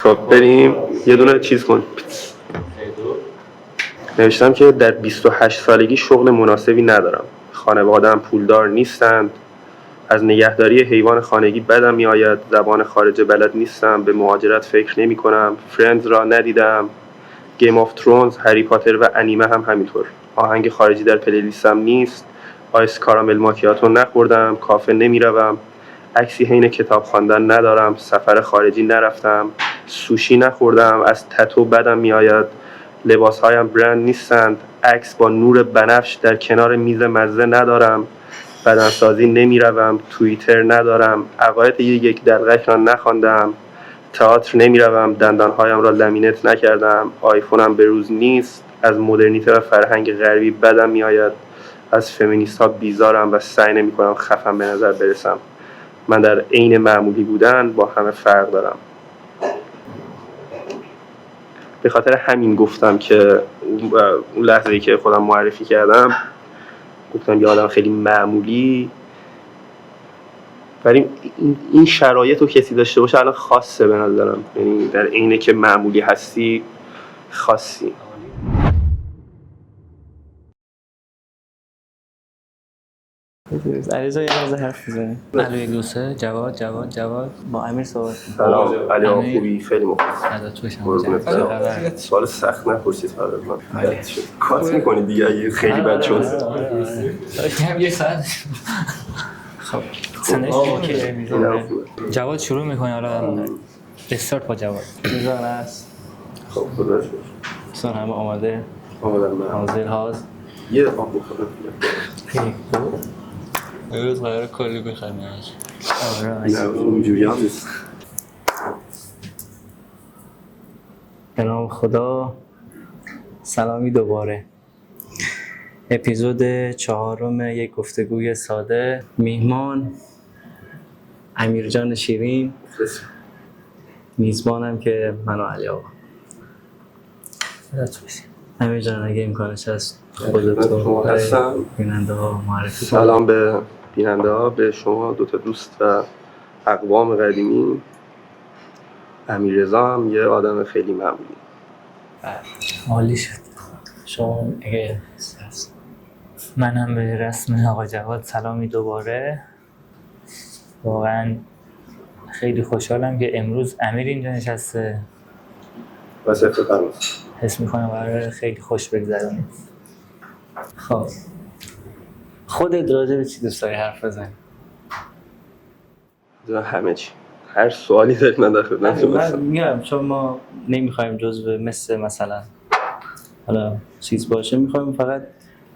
خب بریم یه دونه چیز کن. نوشتم که در 28 سالگی شغل مناسبی ندارم. خانواده‌ام پولدار نیستند. از نگهداری حیوان خانگی بدم میآید. زبان خارجه بلد نیستم. به مهاجرت فکر نمی‌کنم. فرندز را ندیدم. گیم آف ترونز، هری پاتر و انیمه هم همینطور. آهنگ خارجی در پلیلیستم نیست. آیس کارامل ماکیاتو نخوردم. کافه نمیروم. عکسی حین کتاب خواندن ندارم. سفر خارجی نرفتم. سوشی نخوردم. از تتو بدم میآید. لباسهایم برند نیستند. عکس با نور بنفش در کنار میز مزه ندارم. بدنسازی نمیروم. توییتر ندارم. عقاید یک دلغک را نخواندم. تئاتر نمیروم. دندانهایم را لامینت نکردم. آیفونم به روز نیست. از مدرنیته و فرهنگ غربی بدم میآید. از فمینیست‌ها بیزارم و سعی نمی‌کنم خفن به نظر برسم. من در عین معمولی بودن با همه فرق دارم. به خاطر همین گفتم که اون لحظه‌ای که خودم معرفی کردم گفتم یه آدم خیلی معمولی، ولی این شرایط رو کسی داشته باشه الان خاصه به نظرم، یعنی در عینه که معمولی هستی خاصی. علیرضا یه لحظه حرف بزنه. علی دوسته جواد با امیر صحبت کنم. سلام علی آقا، خوبی؟ خیلی مخلصم. ازت خوشم. سوال سخت نپرسید فردا من. کات می‌کنید دیگه اگه خیلی بچه‌ها کم یه ساعت. خب سنش که میذاره. جواد شروع می‌کنه. حالا استارت با جواد. میذاره است. خب خدا شکر. سن همه آماده. آمادم من. حاضر هاز. یه آب بخورم. امروز قراره کلی بخریم. نه اونجوری هم نیست. به نام خدا. سلامی دوباره. اپیزود 4 یک گفتگوی ساده. میهمان امیرجان شیرین، میزبانم که من و علی آقا. امیرجان اگه امکانش هست خودتو هستم. بیننده ها معرفی کنید. سلام به بیننده ها، به شما دوتا دوست و اقوام قدیمی. امیررضا هم یه آدم خیلی معمولی. عالی شد. شما اگه من هم به رسم آقا جواد سلامی دوباره. واقعا خیلی خوشحالم که امروز امیر اینجا نشسته. واسه افتخارم. حس میکنم قراره خیلی خوش بگذرونیم. خب خودت راجع به چی دوست داری حرف بزنی؟ همه چی، هر سوالی دارید من در خدمتتون هستم. من میگم چون ما نمیخوایم جزو مثلا حالا چیز باشه، میخوایم فقط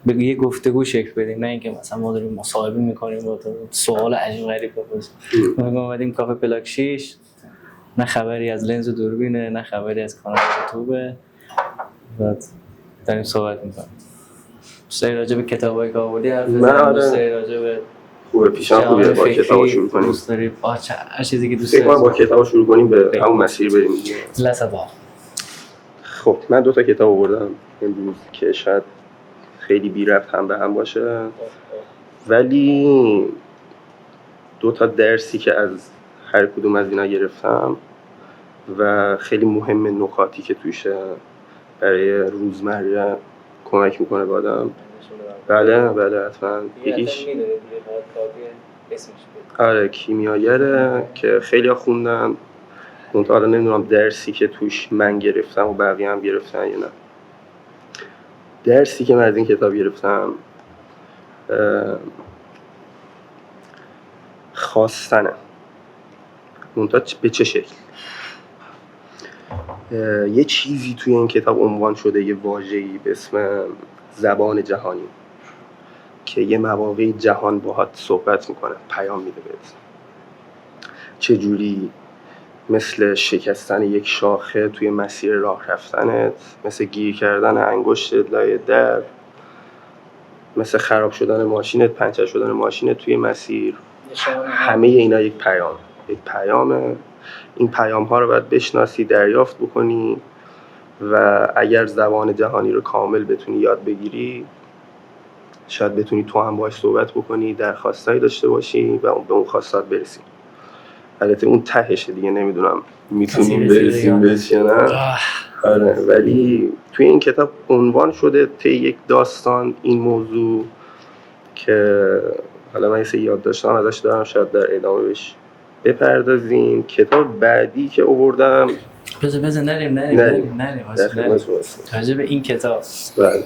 به یه گفتگو شکل بدیم، نه اینکه مثلا ما داریم مصاحبه میکنیم و سوال عجیب غریب بپرسیم. ما اومدیم کافه پلاک 6، نه خبری از لنز و دوربینه، نه خبری از کانال یوتیوبه، بعد داریم صحبت میکنیم. دوستایی راجع به کتابای کابلی حرف بزنیم، دوستایی راجع به خوبه پیشم خوبه با کتاب شروع کنیم. دوست داریم هر چیزی که دوست داری با کتاب شروع کنیم، به همون مسیر بریم دیگه. لسبا. خب من 2 تا کتاب آوردم امروز که شاید خیلی بی ربط هم به هم باشه، ولی 2 تا درسی که از هر کدوم از اینا گرفتم و خیلی مهم، نکاتی که توشه برای روزمره کمک میکنه به آدم. بله حتما. یکیش آره کیمیاگره که خیلی ها خوندن، منتها حالا نمیدونم درسی که توش من گرفتم و بقیه هم گرفتن یا نه. درسی که من از این کتاب گرفتم خواستنه، منتها به چه شکل. یه چیزی توی این کتاب عنوان شده، یه واژه‌ای به اسم زبان جهانی که یه مواقعی جهان باهات صحبت میکنه، پیام میده بهت. چجوری؟ مثل شکستن یک شاخه توی مسیر راه رفتنت، مثل گیر کردن انگشتت لای در، مثل خراب شدن ماشینت، پنچر شدن ماشینت توی مسیر. همه اینا یک پیامه. این پیام ها رو باید بشناسی، دریافت بکنی و اگر زبان جهانی رو کامل بتونی یاد بگیری، شاید بتونی تو هم باهاش صحبت بکنی، درخواستایی داشته باشی و به اون خواستات برسی. البته اون تهشه دیگه، نمیدونم میتونیم برسیم بهش یا نه. آره ولی توی این کتاب عنوان شده طی یک داستان این موضوع که حالا من یه سری یادداشتام ازش دارم، شاید در ادامه بهش بپردازیم. کتاب بعدی که آوردم بذار نریم راجع به این کتاب. بله.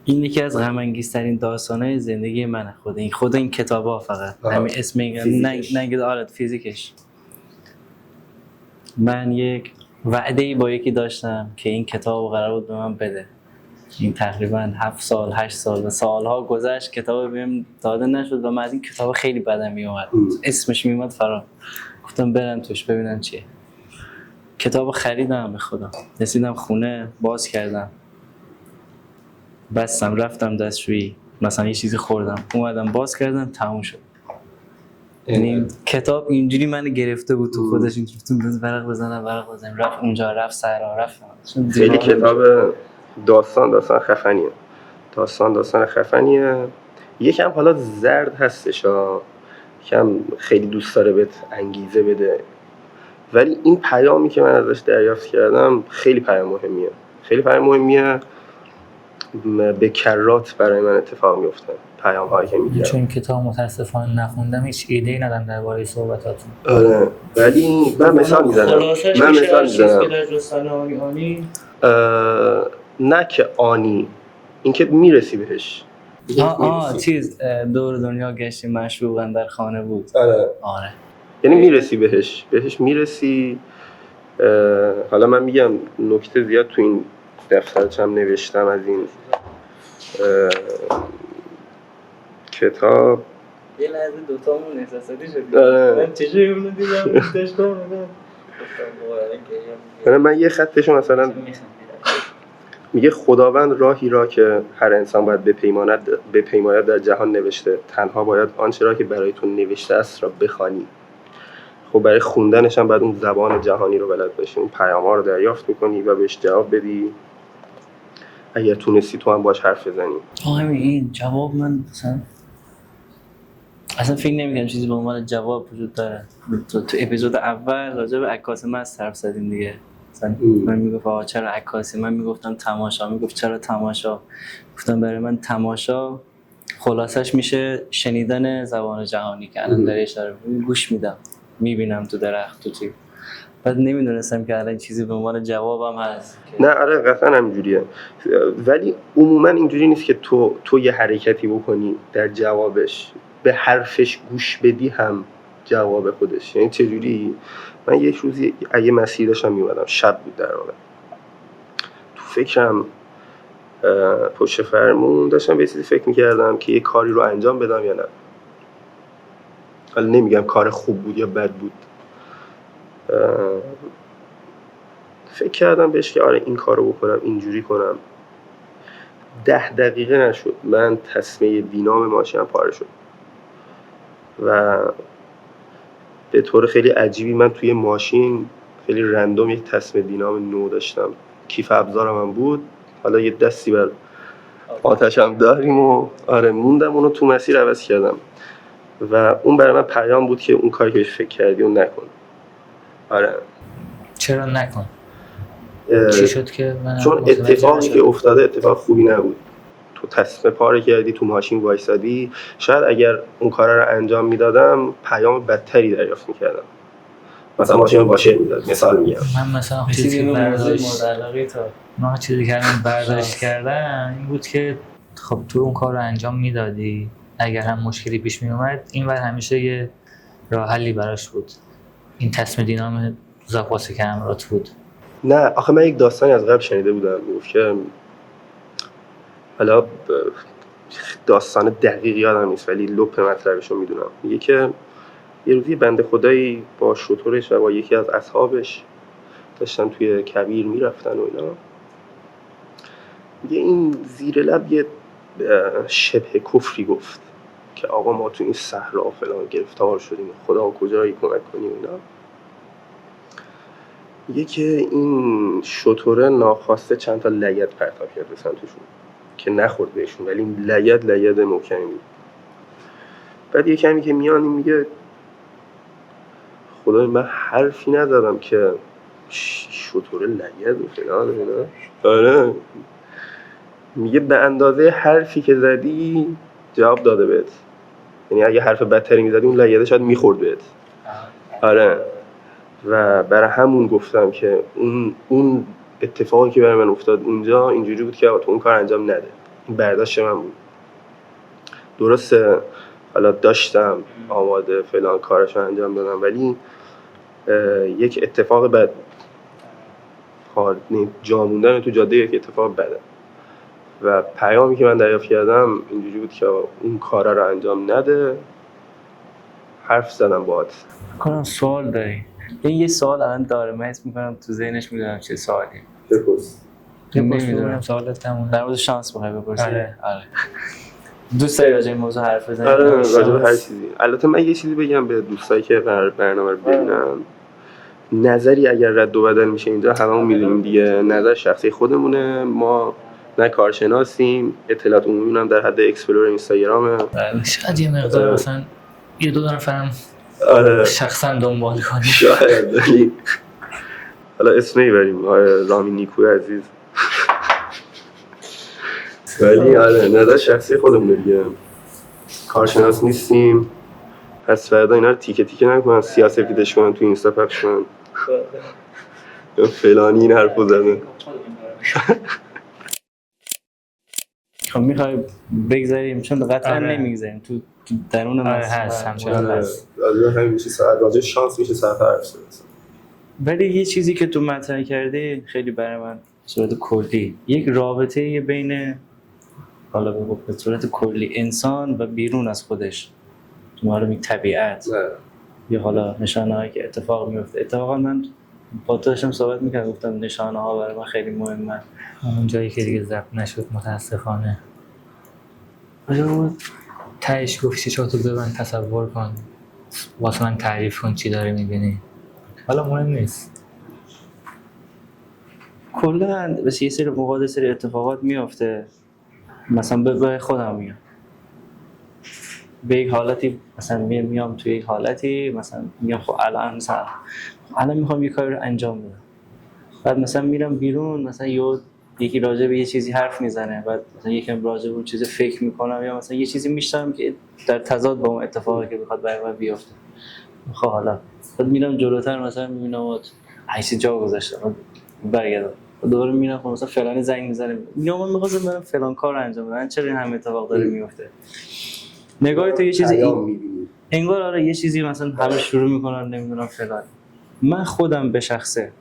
این یکی از غم‌انگیزترین داستان‌های زندگی منه. خود این کتابا فقط همین اسم نگید آره فیزیکش. من یک وعده‌ای با یکی داشتم که این کتابو قرار بود به من بده. این تقریبا 7 سال 8 سال و سالها گذشت کتاب بهم داده نشد و من از این کتاب خیلی بدم میومد. اسمش میومد فرام. گفتم برم توش ببینم چیه. کتابو خریدم به خدا. رسیدم خونه باز کردم. بستم رفتم دستشویی مثلا یه چیزی خوردم اومدم باز کردم تموم شد. یعنی کتاب اینجوری منو گرفته بود تو خودش، اینجوری ورق بزنم رفت اونجا رفت سرا رفت. خیلی کتاب داستان خفنیه. یکم حالا زرد هستش یکم خیلی دوست داره بهت انگیزه بده، ولی این پیامی که من ازش دریافت کردم خیلی پیام مهمیه. به کرات برای من اتفاق میفته پیام هایی که میگیرم. چون کتاب متاسفانه نخوندم هیچ ایده‌ای ندارم درباره صحبتاتون. آره ولی من مثال میزنم. نه که آنی، این که میرسی بهش. چیز دور دنیا گشتی مشروقاً در خانه بود. آره یعنی میرسی بهش میرسی. حالا من میگم نکته زیاد تو این دفترچم نوشتم از این کتاب. یه لحظه دوتامون احساساتی شدیم. من چجوری اونو دیدم داشتم من یه خطشو مثلا میگه خداوند راهی را که هر انسان باید بپیماید در جهان نوشته، تنها باید آنچه را که برای تو نوشته است را بخوانی. خب برای خوندنش هم باید اون زبان جهانی رو بلد باشی، اون پیام‌ها رو دریافت می‌کنی و بهش جواب بدی. اگر تونستی تو هم باش حرف بزنی. همین این جواب من اصلا فکر نمی‌کنم چیزی به عنوان جواب وجود داره. تو اپیزود اول راجع به عکاس مست حرف زدیم دیگه. من میگفت آقا چرا عکاسی، من میگفتم تماشا، میگفت چرا تماشا. گفتم برای من تماشا خلاصش میشه شنیدن زبان جهانی که الان داره اشاره گوش میدم، میبینم تو درخت تو چی. بعد نمیدونستم که الان چیزی به عنوان جوابم هست. نه آره قطعا همینجوریه، ولی عموما اینجوری نیست که تو یه حرکتی بکنی در جوابش به حرفش گوش بدی هم جواب خودش. یعنی چجوری؟ من یک روزی اگه مسیر داشتم میومدم، شب بود در واقع، تو فکرم پشت فرمون داشتم به چیزی فکر میکردم که یه کاری رو انجام بدم یا نه. حالا نمیگم کار خوب بود یا بد بود، فکر کردم بهش که آره این کارو بکنم، اینجوری کنم. 10 دقیقه نشد من تسمه دینام ماشینم پاره شد و به طور خیلی عجیبی من توی ماشین خیلی رندوم یک تسمه دینام نو داشتم، کیف ابزارم هم بود، حالا یه دستی بر آتشم داریم و آره موندم، اونو تو مسیر عوض کردم و اون برای من پیام بود که اون کاری که فکر کردی اون نکن. آره چرا نکن؟ چی شد که من چون اتفاقی که افتاده اتفاق خوبی نبود. تو تسمه پاره کردی، تو ماشین وایسادی، شاید اگر اون کارا رو انجام میدادم پیام بدتری دریافت میکردم، مثلا ماشین باشه میداد. مثال میگم من مثلا چیزی که برداشت کردم این بود که خب تو اون کار رو انجام میدادی، اگر هم مشکلی پیش می اومد این ور همیشه یه راه حلی براش بود. این تسمه دینام زاپاسی که همراهت بود. نه آخه من یک داستانی از قبل شنیده بودم میگفت که، حالا داستان دقیق یادم نیست ولی لپ مطلبش رو میدونم، میگه که یه روزی بنده خدایی با شترش و با یکی از اصحابش داشتن توی کویر میرفتن و اینا، میگه این زیر لب یه شبه کفری گفت که آقا ما تو این صحرا فلان گرفتار شدیم، خدا کجایی کمک کنیم اینا. میگه که این شتره ناخواسته چند تا لگد پرتاب کرد به سمتشون که نخورد بهشون، ولی این لگد محکمی بود. بعد یه کمی که میان میگه خدای من حرفی نزدم که شطور لگد و فلان اینا. آره میگه به اندازه حرفی که زدی جواب داده بهت، یعنی اگه حرف بدتری میزدی اون لگده شاید میخورد بهت. آره و برای همون گفتم که اون اتفاقی که برای من افتاد اونجا اینجوری بود که تو اون کار انجام نده. این برداشت من بود. درسته حالا داشتم آماده فلان کارشو انجام دادم ولی یک اتفاق بد جا موندن تو جاده یک اتفاق بده و پیامی که من دریافت کردم اینجوری بود که اون کارا رو انجام نده. حرف زدم باهات. کنم سوال داری؟ یه سوال الان داره، من حس میکنم تو ذهنش میدونم چه سوالی. بپرس. نمیدونم سوالت تموم. در مورد شانس بخوای بپرسی. آره. دوست داری راجع به موضوع حرف بزنی؟ آره راجع به هر چیزی. البته من یه چیزی بگم به دوستایی که قرار برنامه رو ببینن. نظری اگر رد و بدل میشه اینجا هممون میدونیم دیگه، نظر شخصی خودمونه، ما نه کارشناسیم، اطلاعات عمومی هم در حد اکسپلور اینستاگرامه. شاید یه مقدار مثلا یه دو نفرم آره شخصا دنبال کنیم شاید، ولی حالا اسم نمیبریم رامی نیکوی عزیز، ولی آره نظر شخصی خودمونه دیگه، کارشناس نیستیم. پس فردا اینا رو تیکه تیکه نکنن، سیاسفیدش کنن تو اینستا پخش کنن فلانی این حرفو زده. خب میخوای بگذاریم چون قطعا نمیگذاریم تو درون هست همچنان هست. راجع همین میشه راجع شانس میشه سر حرف زد. ولی یه چیزی که تو مطرح کردی خیلی برای من به صورت کلی یک رابطه بین، حالا به صورت کلی، انسان و بیرون از خودش، تو معلومی طبیعت یا حالا نشانه‌هایی که اتفاق میفته. اتفاقا من با تو داشتم صحبت می‌کردم، گفتم نشانه‌ها برای من خیلی مهمه. اون جایی که دیگه ضبط نشد متاسفانه. تهش گفت چشاتو ببند تصور کن، واسه من تعریف کن چی داره می‌بینی. حالا مهم نیست. کلاً بس یه سری موقع سری اتفاقات میفته، مثلا به خودم میگم به یک حالتی، مثلا میام توی یک حالتی، مثلا میگم خب الان میخوام یه کاری رو انجام بدم، بعد مثلا میرم بیرون، مثلا یکی راجع به یه چیزی حرف میزنه، بعد مثلا یکم راجع به اون چیز فکر میکنم یا مثلا یه چیزی میشنوم که در تضاد با اون اتفاقی که میخواد برای من بیفته. خب حالا بعد میرم جلوتر، مثلا میبینم عکس جا گذاشتم، برگردم دوباره میرم خب مثلا فلانی زنگ میزنه، میگم من می‌خواستم برم فلان کار انجام بدم، چرا این همه اتفاق داره میفته. نگاه تو یه چیزی انگار آره یه چیزی مثلا همه شروع میکنن نمیدونم فلان. من خودم به شخصه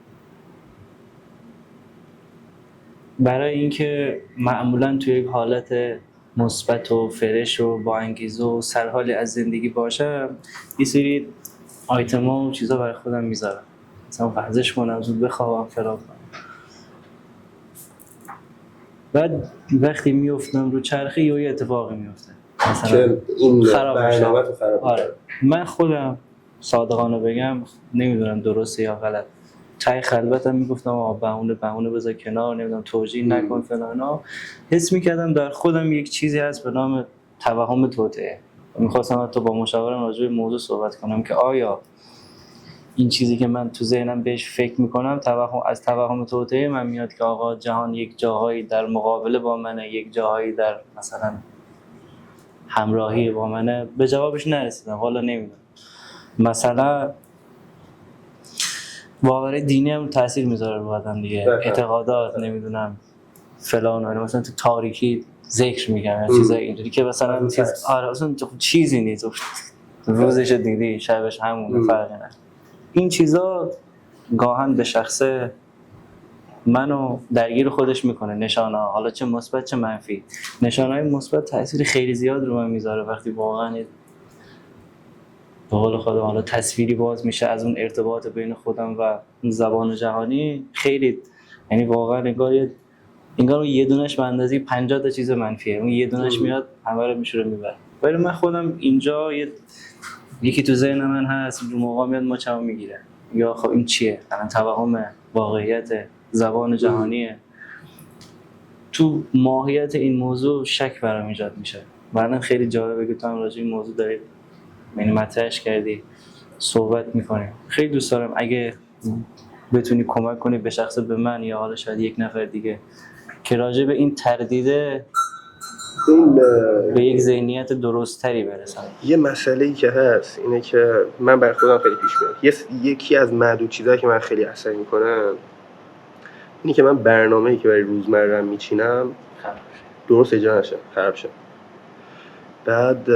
برای اینکه معمولا توی یک حالت مثبت و فرش و با انگیزه و سرحالی از زندگی باشم، یه سری آیتما و چیزا برای خودم میذارم، مثلا ورزش کنم، زود بخوابم، فلان کنم. بعد وقتی میافتم رو چرخه یه اتفاقی میفته، مثلا این خراب میشه. آره. من خودم صادقانه بگم نمیدونم درسته یا غلط، تای خلوتم میگفتم بهونه بذار کنار، نمیدونم توجیه نکن فلانا، حس میکردم در خودم یک چیزی هست به نام توهم توطئه. میخواستم حتی با مشاورم راجع به موضوع صحبت کنم که آیا این چیزی که من تو ذهنم بهش فکر میکنم از توهم توطئه من میاد که آقا جهان یک جاهایی در مقابله با منه، یک جاهایی در مثلا همراهی با منه. به جوابش نرسیدم، حالا نمیدونم. مثلا باور دینی هم تاثیر میذاره رو آدم دیگه، اعتقادات نمیدونم فلان، مثلا تو تاریکی ذکر میگن چیزای اینجوری که مثلا اصلا چیزی نیست، روزش دیدی شبش همونه، فرقی نداره. این چیزا گاهن به شخص منو درگیر خودش میکنه. نشانه ها حالا چه مثبت چه منفی، نشانه‌های مثبت تاثیر خیلی زیاد رو من میذاره وقتی واقعا به قول خودم حالا تصویری باز میشه از اون ارتباط بین خودم و زبان جهانی. خیلی یعنی واقعا انگار یه دونش به اندازه 50 تا چیز منفیه، اون یه دونش میاد همه رو میشوره میبره. ولی من خودم اینجا یکی تو ذهن من هست، رو موقع میاد ماچمو میگیره، یا خب این چیه الان، توهم، واقعیت، زبان جهانیه. تو ماهیت این موضوع شک برام ایجاد میشه. بعدن خیلی جالبه که تو هم راجع به این موضوع دارید، یعنی مطرحش کردی. صحبت میکنیم. خیلی دوست دارم اگه بتونی کمک کنی به شخص به من یا حالا شاید یک نفر دیگه که راجع به این تردیده به یک ذهنیت درست تری برسن. یه مسئله‌ای که هست اینه که من برای خودم خیلی پیش میاد. یکی از معدود چیزایی که من خیلی عصبی میکنم اینه که من برنامه‌ای که برای روزمره‌ام میچینم درست اجرا نشه، خراب شه. بعد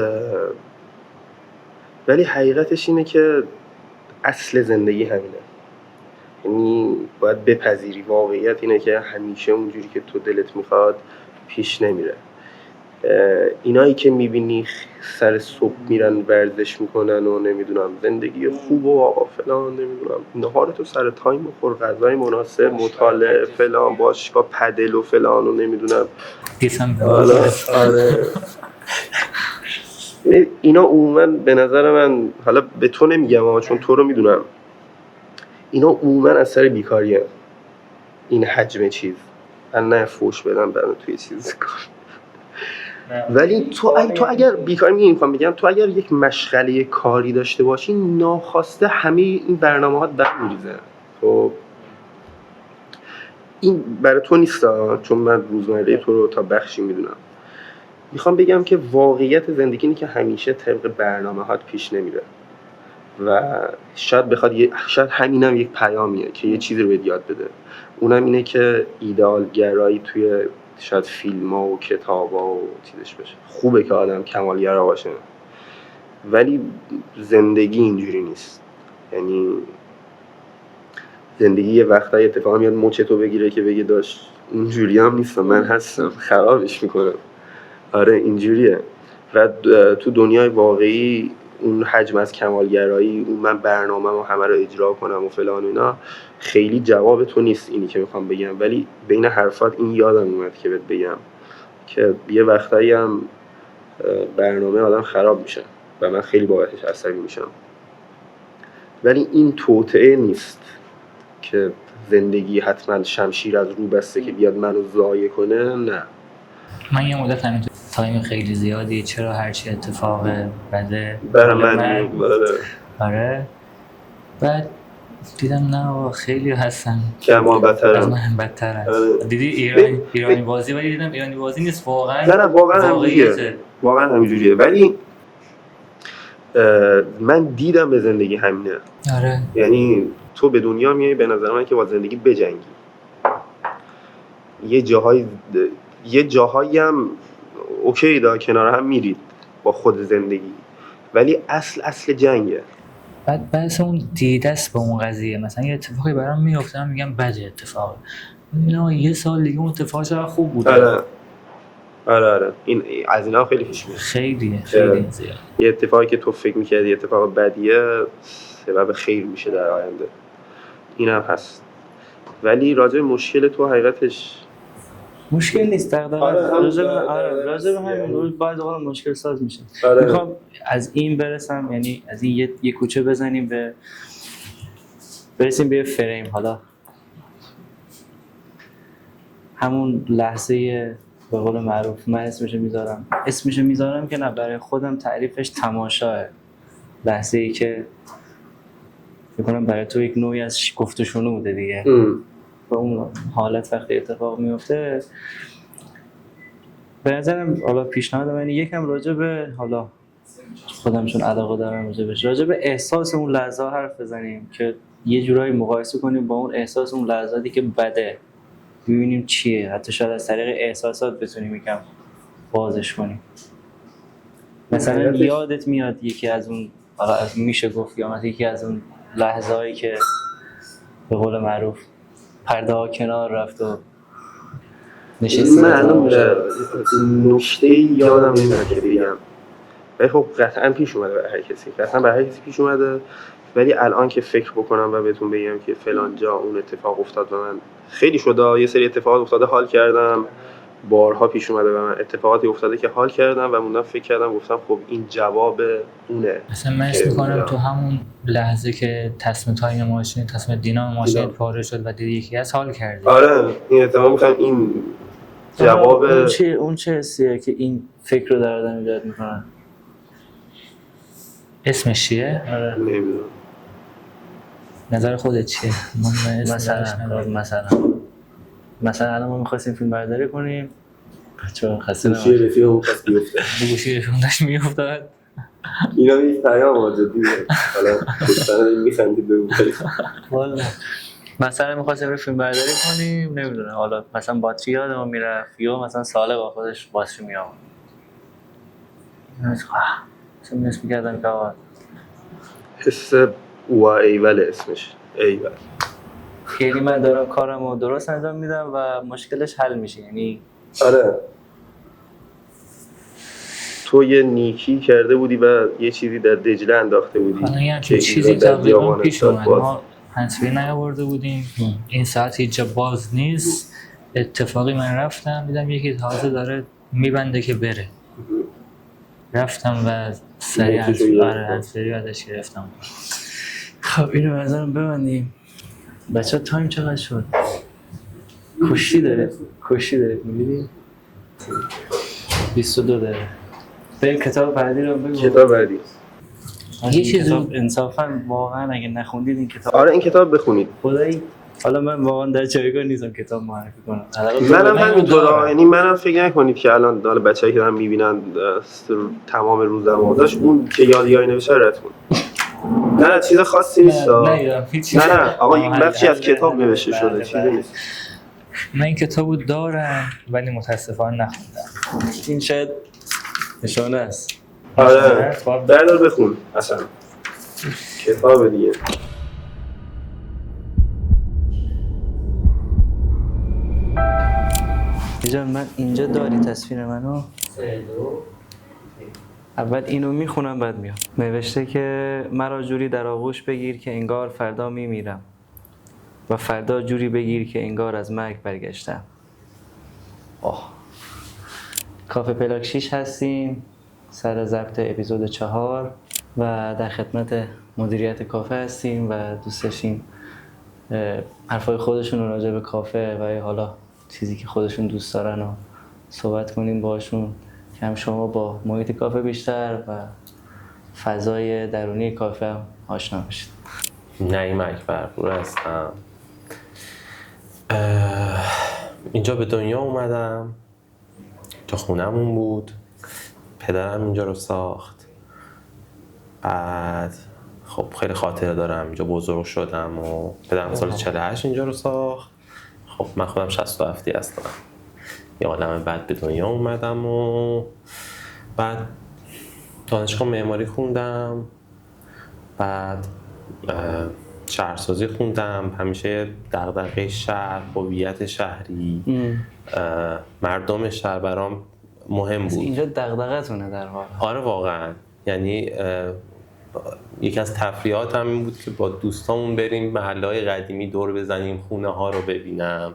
ولی حقیقتش اینه که اصل زندگی همینه. یعنی باید بپذیری واقعیت اینه که همیشه اونجوری که تو دلت میخواد پیش نمیره. اینایی که میبینی سر صبح میرن ورزش میکنن و نمیدونم زندگی خوب و آقا فلان، نمیدونم نهارتو سر تایم بخور، غذای مناسب، مطالعه فلان، باشگاه پدل و فلان و نمیدونم آره اینا عموما به نظر من، حالا به تو نمیگم اما چون تو رو میدونم، اینا عموما از سر بیکاریه. این حجم چیز من نه فوش بدم برام توی چیز کار، ولی تو اگر بیکاری میخوام بگم، تو اگر یک مشغله کاری داشته باشی ناخواسته همه این برنامه‌هات برمی‌ریزه. خب این برای تو نیست چون من روزمره تو رو تا بخشی میدونم. میخوام بگم که واقعیت زندگی اینه که همیشه طبق برنامه‌هات پیش نمیره و شاید همینم یک پیامیه که یه چیزی رو بهت یاد بده. اونم اینه که ایدئال گرایی توی شاید فیلم‌ها و کتاب‌ها و چیزش بشه. خوبه که آدم کمال‌گرا باشه ولی زندگی اینجوری نیست. یعنی زندگی یه وقتایی اتفاقا میاد مچتو بگیره که بگی داشت اینجوری هم نیستم، من هستم، خرابش میکنم. آره اینجوریه. و تو دنیای واقعی اون حجم از کمالگرایی، اون من برنامه‌مو همه رو اجرا کنم و فلان و اینا خیلی جواب تو نیست اینی که میخوام بگم. ولی بین حرفات این یادم اومد که بهت بگم که یه وقتایی هم برنامه آدم خراب میشه و من خیلی بابتش عصبی میشم. ولی این توطئه نیست که زندگی حتما شمشیر از رو بسته که بیاد منو ضایع کنه. نه، من یه مدت همینطور تایم خیلی زیادی چرا هرچی اتفاق بده برای من آره بعد دیدم نه خیلی هستن که ما از من بدتر هست. دیدی ایرانی بازی، ولی دیدم ایرانی بازی نیست واقعا. نه واقعا همینجوریه. ولی من دیدم به زندگی همینه. آره یعنی تو به دنیا میای به نظر من که با زندگی بجنگی. یه جاهایی هم اوکی دا کنار هم میرید با خود زندگی، ولی اصل جنگه. بعد بحث اون دیده است به اون قضیه. مثلا یه اتفاقی برام میفته میگم بده اتفاق، اینا یه سال دیگه اون اتفاق چقدر خوب بوده. آره این از اینا خیلی پیش میاد. خیلی زیاد. یه اتفاقی که تو فکر می‌کردی اتفاق بدیه سبب خیر میشه در آینده. اینم هست. ولی راجع مشکل تو حقیقتش مشکل نیست. راجع به همین روز بعضی وقتا مشکل ساز میشه. میخوام از این برسم، یعنی از این یه کوچه بزنیم برسیم به فریم. حالا همون لحظه به قول معروف من اسمشو میذارم که نه برای خودم تعریفش تماشاه. لحظه‌ای که فکر کنم برای تو یک نوعی از گفت و شنود بوده دیگه. و اون حالت وقتی اتفاق میفته به نظرم حالا پیشنهاد من یکم راجع به حالا خودم چون علاقه دارم راجع به احساس اون لحظه حرف بزنیم که یه جورایی مقایسه کنیم با اون احساس اون لحظاتی که بده، ببینیم چیه. حتی شاید از طریق احساسات بتونیم یکم بازش کنیم. مثلا یادت میاد یکی از اون حالا میشه گفت یا مثلا یکی از اون لحظه‌ای که به قول معروف پرده ها کنار رفت و نشستی؟ من الان نکته یادم نمیاد که بگم، ولی خب قطعا پیش اومده برای هر کسی پیش اومده. ولی الان که فکر بکنم و بهتون بگم که فلان جا اون اتفاق افتاد و من خیلی شده، یه سری اتفاقات افتاده حال کردم، بارها پیش اومده و من اتفاقاتی افتاده که حال کردم و موندم فکر کردم گفتم خب این جواب اونه. مثلا من حس می‌کنم تو همون لحظه که تصمیم تایم ماشین، تصمیم دینام ماشین پاره شد و دیدی یکی از حال کردی. آره این اتفاق میگم این جواب اون چه حسیه که این فکر رو در آدم ایجاد میکنه؟ اسمش چیه؟ نمیدونم. نظر خودت چیه؟ من اسم درش ندارم. مثلا الان ما می‌خواستیم فیلم برداری کنیم، چون خسته گوشی نباشیم. رفیقمون خواست بیفته. گوشی رفیقم داشت میافتاد. اینا یک پیام جدی حالا دوستان میخندید بگو. والا مثلا می‌خواستیم فیلم برداری کنیم، نمیدونم حالا مثلا باتری یادمون میرفت یا مثلا ساله با خودش باتری میآورد. مثلا نصف می‌کردم که آقا حس و ایول اسمش ایول. یعنی من دارم کارمو درست انجام میدم و مشکلش حل میشه. یعنی آره تو یه نیکی کرده بودی و یه چیزی در دجله انداخته بودی حالا یه که چیزی ایران در تقریبا بیابان پیش افتاد اومد. باز. ما هنسفری نیاورده بودیم، این ساعت اینجا باز نیست. اتفاقی من رفتم دیدم یکی تازه داره میبنده که بره. رفتم و سریع هنسفری ازش گرفتم. خب اینو بذارم ببندیم. بچه تایم چقدر شد؟ کشتی داره می‌بینی؟ 22 داره. بریم کتاب بعدی رو بگو. کتاب بعدی یه چیزی انصافا واقعا اگه نخوندید این کتاب، آره این کتاب بخونید. خدایی حالا من واقعا در جایگاه نیستم کتاب معرفی کنم. منم همینطورا، یعنی منم فکر نکنید که الان حالا بچه‌ای که دارن میبینن تمام روزمو داشت اون که یادگاری نوشته رتون. نه چیز خاصی نیست. نه آقا این بخشی از کتاب نوشته شده، چیزی نیست. من این کتابو دارم ولی متاسفانه نخوندم. این شاید نشانه است. آره بردار بخون اصلا کتاب دیگه. جان من اینجا داری تصویر منو؟ اول اینو میخونم بعد میام. نوشته که مرا جوری در آغوش بگیر که انگار فردا میمیرم و فردا جوری بگیر که انگار از مرگ برگشتم. کافه پلاک 6 هستیم سر ضبط اپیزود 4 و در خدمت مدیریت کافه هستیم و دوست داشتیم حرفای خودشون راجع به کافه و حالا چیزی که خودشون دوست دارن و صحبت کنیم باشون که هم شما با محیط کافه بیشتر و فضای درونی کافه هم آشنا بشید. نعیم اکبرپور هستم. اینجا به دنیا اومدم، تا خونمون بود، پدرم اینجا رو ساخت. بعد خب خیلی خاطره دارم، اینجا بزرگ شدم و پدرم سال 48 اینجا رو ساخت. خب من خودم 67 هستم. یه عالمه بعد به دنیا اومدم و بعد دانشگاه معماری خوندم، بعد شهرسازی خوندم. همیشه دغدغه شهر، هویت شهری، مردم شهر برام مهم بود. اینجا دغدغه‌تونه در واقع. آره واقعا، یعنی یکی از تفریحات هم این بود که با دوستامون بریم محله‌های قدیمی دور بزنیم، خونه ها رو ببینم،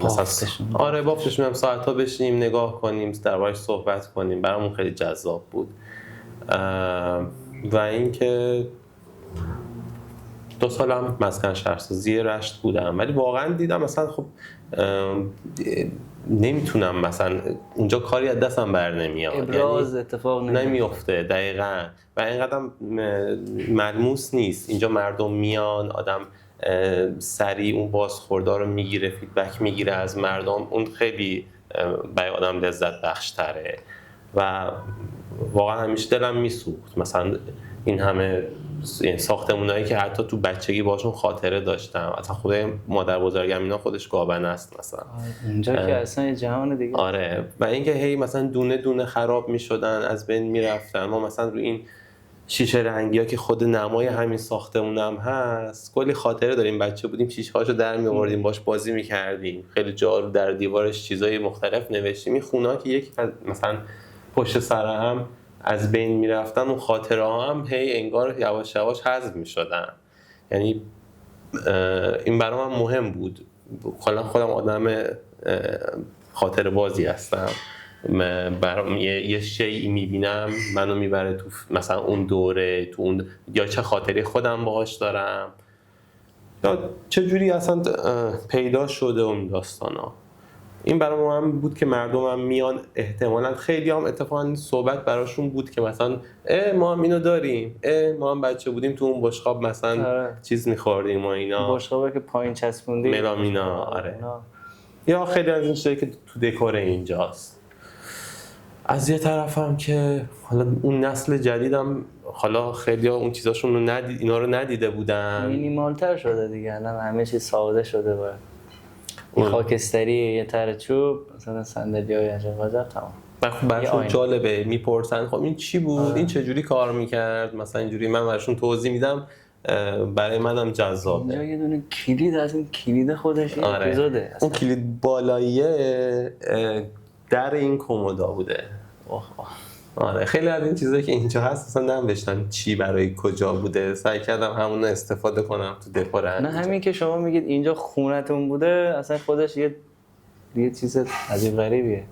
مثلا بافتشون هم ساعت‌ها بشینیم نگاه کنیم، دربارش صحبت کنیم. برامون خیلی جذاب بود. و اینکه 2 سالم مسکن شهرسازی رشت بودم، ولی واقعا دیدم مثلا خب نمیتونم مثلا اونجا کاری از دستم بر نمیاد، ابراز اتفاق نمیفته دقیقاً و اینقدر ملموس نیست. اینجا مردم میان، آدم سریع اون بازخوردار رو میگیره، فیدبک میگیره از مردم، اون خیلی برای آدم لذت بخش تره و واقعا همیشه دلم میسوخت مثلا این همه ساختمونایی که حتی تو بچگی باشون خاطره داشتم. اصلا خود مادر بزرگم اینا خودش گاون است مثلا. اینجا که اصلا یه جهان دیگه. آره و اینکه هی مثلا دونه دونه خراب میشدن، از بین میرفتن. ما مثلا رو این شیشه رنگی ها که خود نمای همین ساختمونم هست کلی خاطره داریم. بچه بودیم شیشه هاشو در می آوردیم باش بازی میکردیم، خیلی جا رو در دیوارش چیزای مختلف نوشتیم. این خونه ها که یک مثلا پشت سر هم از بین میرفتن، اون خاطره ها هم هی انگار یواش یواش حذف میشدن. یعنی این برام هم مهم بود. کلا خودم آدم خاطره بازی هستم. برام یه شیئی میبینم منو میبره تو مثلا اون دوره، تو اون یا چه خاطره خودم باهاش دارم یا چه جوری اصلا پیدا شده اون داستانا. این برای ما هم بود که مردم هم میان، احتمالاً خیلی هم اتفاقاً صحبت براشون بود که مثلا ما هم اینو داریم، ما هم بچه بودیم تو اون بشقاب مثلا چیز می‌خوردیم و اینا، بشقابی که پایین چسبوندی ملامینا. آره یا خیلی از این چیزایی که تو دکور اینجاست. از یه طرف هم که حالا اون نسل جدیدم حالا خیلی اون چیزاشون رو اینا رو ندیده بودن، مینیمال‌تر شده دیگه، الان همه چیز ساده شده و این خاکستری، یه تر چوب، مثلا صندلی‌های عجب غجب، تمام. براشون جالبه، میپرسن خب این چی بود، این چجوری کار میکرد، مثلا اینجوری من براشون توضیح میدم، برای منم جذابه. اینجا یه دونه کلید از این کلید خودش یه اپیزوده. اون کلید بالاییه در این کمودا بوده. آره خیلی از این چیزایی که اینجا هست اصلا نمی‌دونم چی برای کجا بوده، سعی کردم همون رو استفاده کنم تو دکور. نه همین که شما میگید اینجا خونتون بوده، اصلا خودش یه چیز عجیب غریبیه.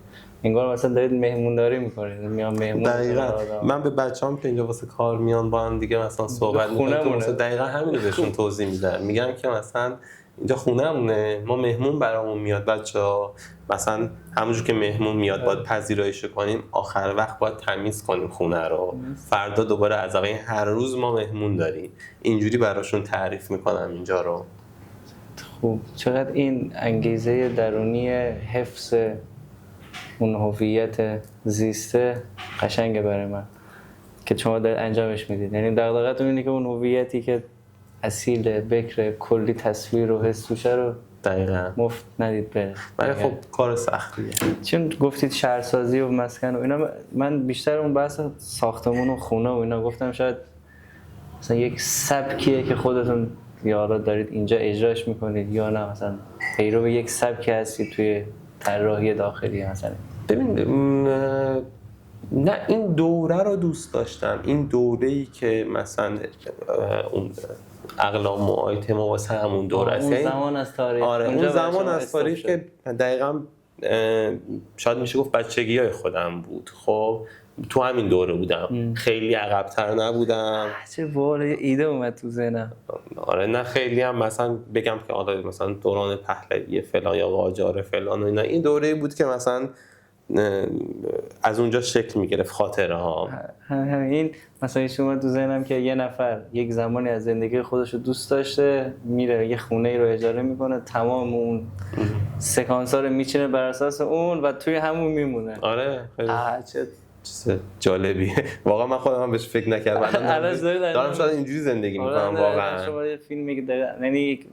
انگار مثلا دارید مهمونداری میکنید، میان مهمون. دقیقاً من به بچه‌ام که اینجا واسه کار میان با هم دیگه مثلا صحبت می‌کنیم، مثلا دقیقاً همین رو بهشون توضیح میدم، میگم که مثلا اینجا خونه‌مونه، ما مهمون برامون میاد بچه‌ها، مثلا همونجور که مهمون میاد باید پذیراییش کنیم، آخر وقت باید تمیز کنیم خونه رو، فردا دوباره از اول هر روز ما مهمون داریم. اینجوری براشون تعریف میکنم اینجا رو. خوب، چقدر این انگیزه درونی حفظ اون هویت زیسته قشنگه برای من که شما دارید انجامش میدید. یعنی دغدغه‌تون اینه که اون هویتی که اصیل، بکر، کلی تصویر و حس توشه رو دقیقاً مفت ندید بره. ولی خب کار سختیه. چون گفتید شهرسازی و مسکن و اینا، من بیشتر اون بحث ساختمون و خونه و اینا گفتم شاید مثلا یک سبکیه که خودتون یا دارید اینجا اجراش میکنید یا نه مثلا پیرو یک سبکی هستید توی طراحی داخلی مثلا. ببین نه این دوره رو دوست داشتم، این دوره‌ای که مثلا اون اقلام و آیتم واسه همون دوره است، اون زمان از تاریخ. آره اون زمان از تاریخ که دقیقاً شاید میشه گفت بچگیای خودم بود. خب تو همین دوره بودم، خیلی عقب‌تر نبودم. چه باحال، ایده اومد تو ذهنم. آره نه خیلی هم مثلا بگم که آره مثلا دوران پهلوی فلان یا قاجار فلان و اینا، این دوره بود که مثلا از اونجا شکل میگرفت خاطره ها. همین مثلا شما تو ذهنم که یه نفر یک زمانی از زندگی خودش رو دوست داشته، میره یه خونه ای رو اجاره میکنه، تمام اون سکانس ها رو میچینه بر اساس اون و توی همون میمونه. آره خیلی چه چیز جالبیه واقعا. من خودم هم بهش فکر نکردم، دارم شاید اینجوری زندگی میکنم واقعا. شما یه فیلمی که داره، یعنی یک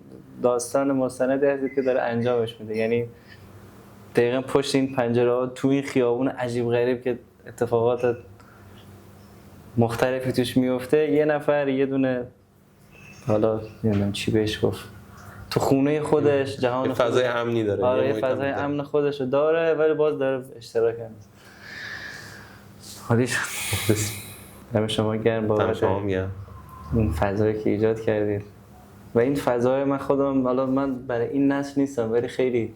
داستان مستندی هست که داره انجامش میده، یعنی دقیقاً پشت این پنجره ها تو این خیابون عجیب غریب که اتفاقات مختلفی توش میفته، یه نفر یه دونه حالا نمیدونم چی بهش گفت تو خونه خودش جهان فضای امنی داره. آره یه فضای امن خودش رو داره ولی باز داره اشتراک هم. حالیش دم شما گرم بابت اون فضایی که ایجاد کردید و این فضای من خودم، حالا من برای این نسل نیستم ولی خیلی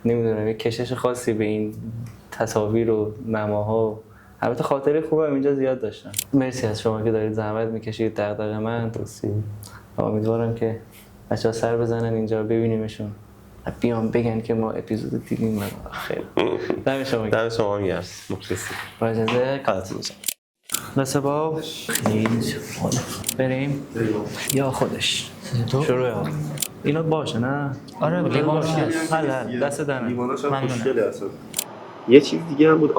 نمیدونم یه کشش خاصی به این تصاویر و نماها، البته خاطره خوبم اینجا زیاد داشتم. مرسی از شما که دارید زحمت میکشید دغدغه من توصیم. امیدوارم که بچه‌ها سر بزنن اینجا رو ببینیمشون، بیان بگن که ما اپیزود دیدیم. خیلی دم شما گرم. دم شما گرم. مخلصی. با اجازه کاتون لسه با خیلی بریم یا خودش شروع ها اینا باشه نه؟ آره لیوان حل دست دمه لیواناش هم خوشگله اصلا. یه چیز دیگه هم بود،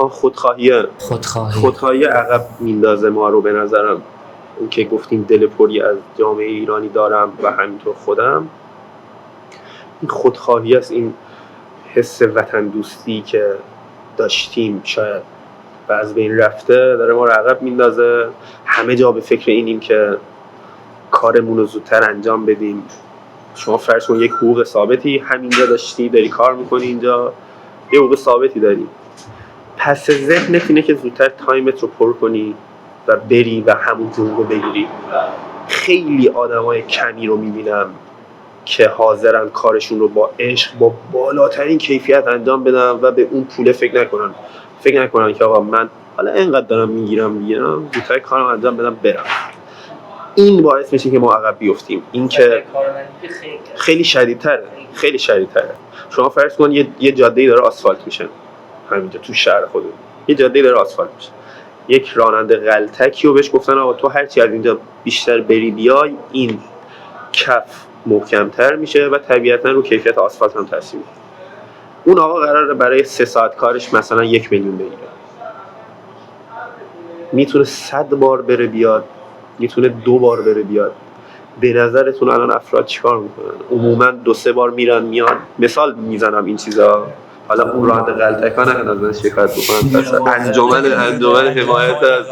خودخواهی عقب میندازه ما رو به نظرم. اون که گفتیم دل پری از جامعه ایرانی دارم و همینطور خودم، این خودخواهی است، این حس وطن دوستی که داشتیم شاید و از بین رفته داره ما رو عقب میندازه. همه جا به فکر اینیم که کارمون رو زودتر انجام بدیم. شما فرض کن یک حقوق ثابتی همینجا داشتی، داری کار میکنی اینجا، یه حقوق ثابتی داری، پس ذهنت اینه که زودتر تایمت رو پر کنی و بری و همون حقوق رو بگیری. خیلی آدمای کمی رو میبینم که حاضرن کارشون رو با عشق با بالاترین کیفیت انجام بدن و به اون پول فکر نکنن که آقا من حالا اینقدر دارم میگیرم زودتر کارم انجام بدم برم. این باعث میشه که ما عقب بیفتیم. این که خیلی شدیدتره. شما فرض کن یه جاده‌ای داره آسفالت میشه همینجا تو شهر خودمون، یه جاده‌ای داره آسفالت میشه، یک راننده غلطکی رو بهش گفتن آقا تو هرچی از اینجا بیشتر بری بیای این کف محکم‌تر میشه و طبیعتاً رو کیفیت آسفالت هم تاثیر میذاره. اون آقا قراره برای 3 ساعت کارش مثلا 1 میلیون بگیره، میتونه 100 بار بره بیاد، میتونه 2 بار بره بیاد. به نظرتون الان افراد چیکار میکنن؟ عموما 2-3 بار میرن میان. مثال میزنم این چیزا، حالا اون راننده غلطکا نه از شکایت بکنن پس انجمن حمایت از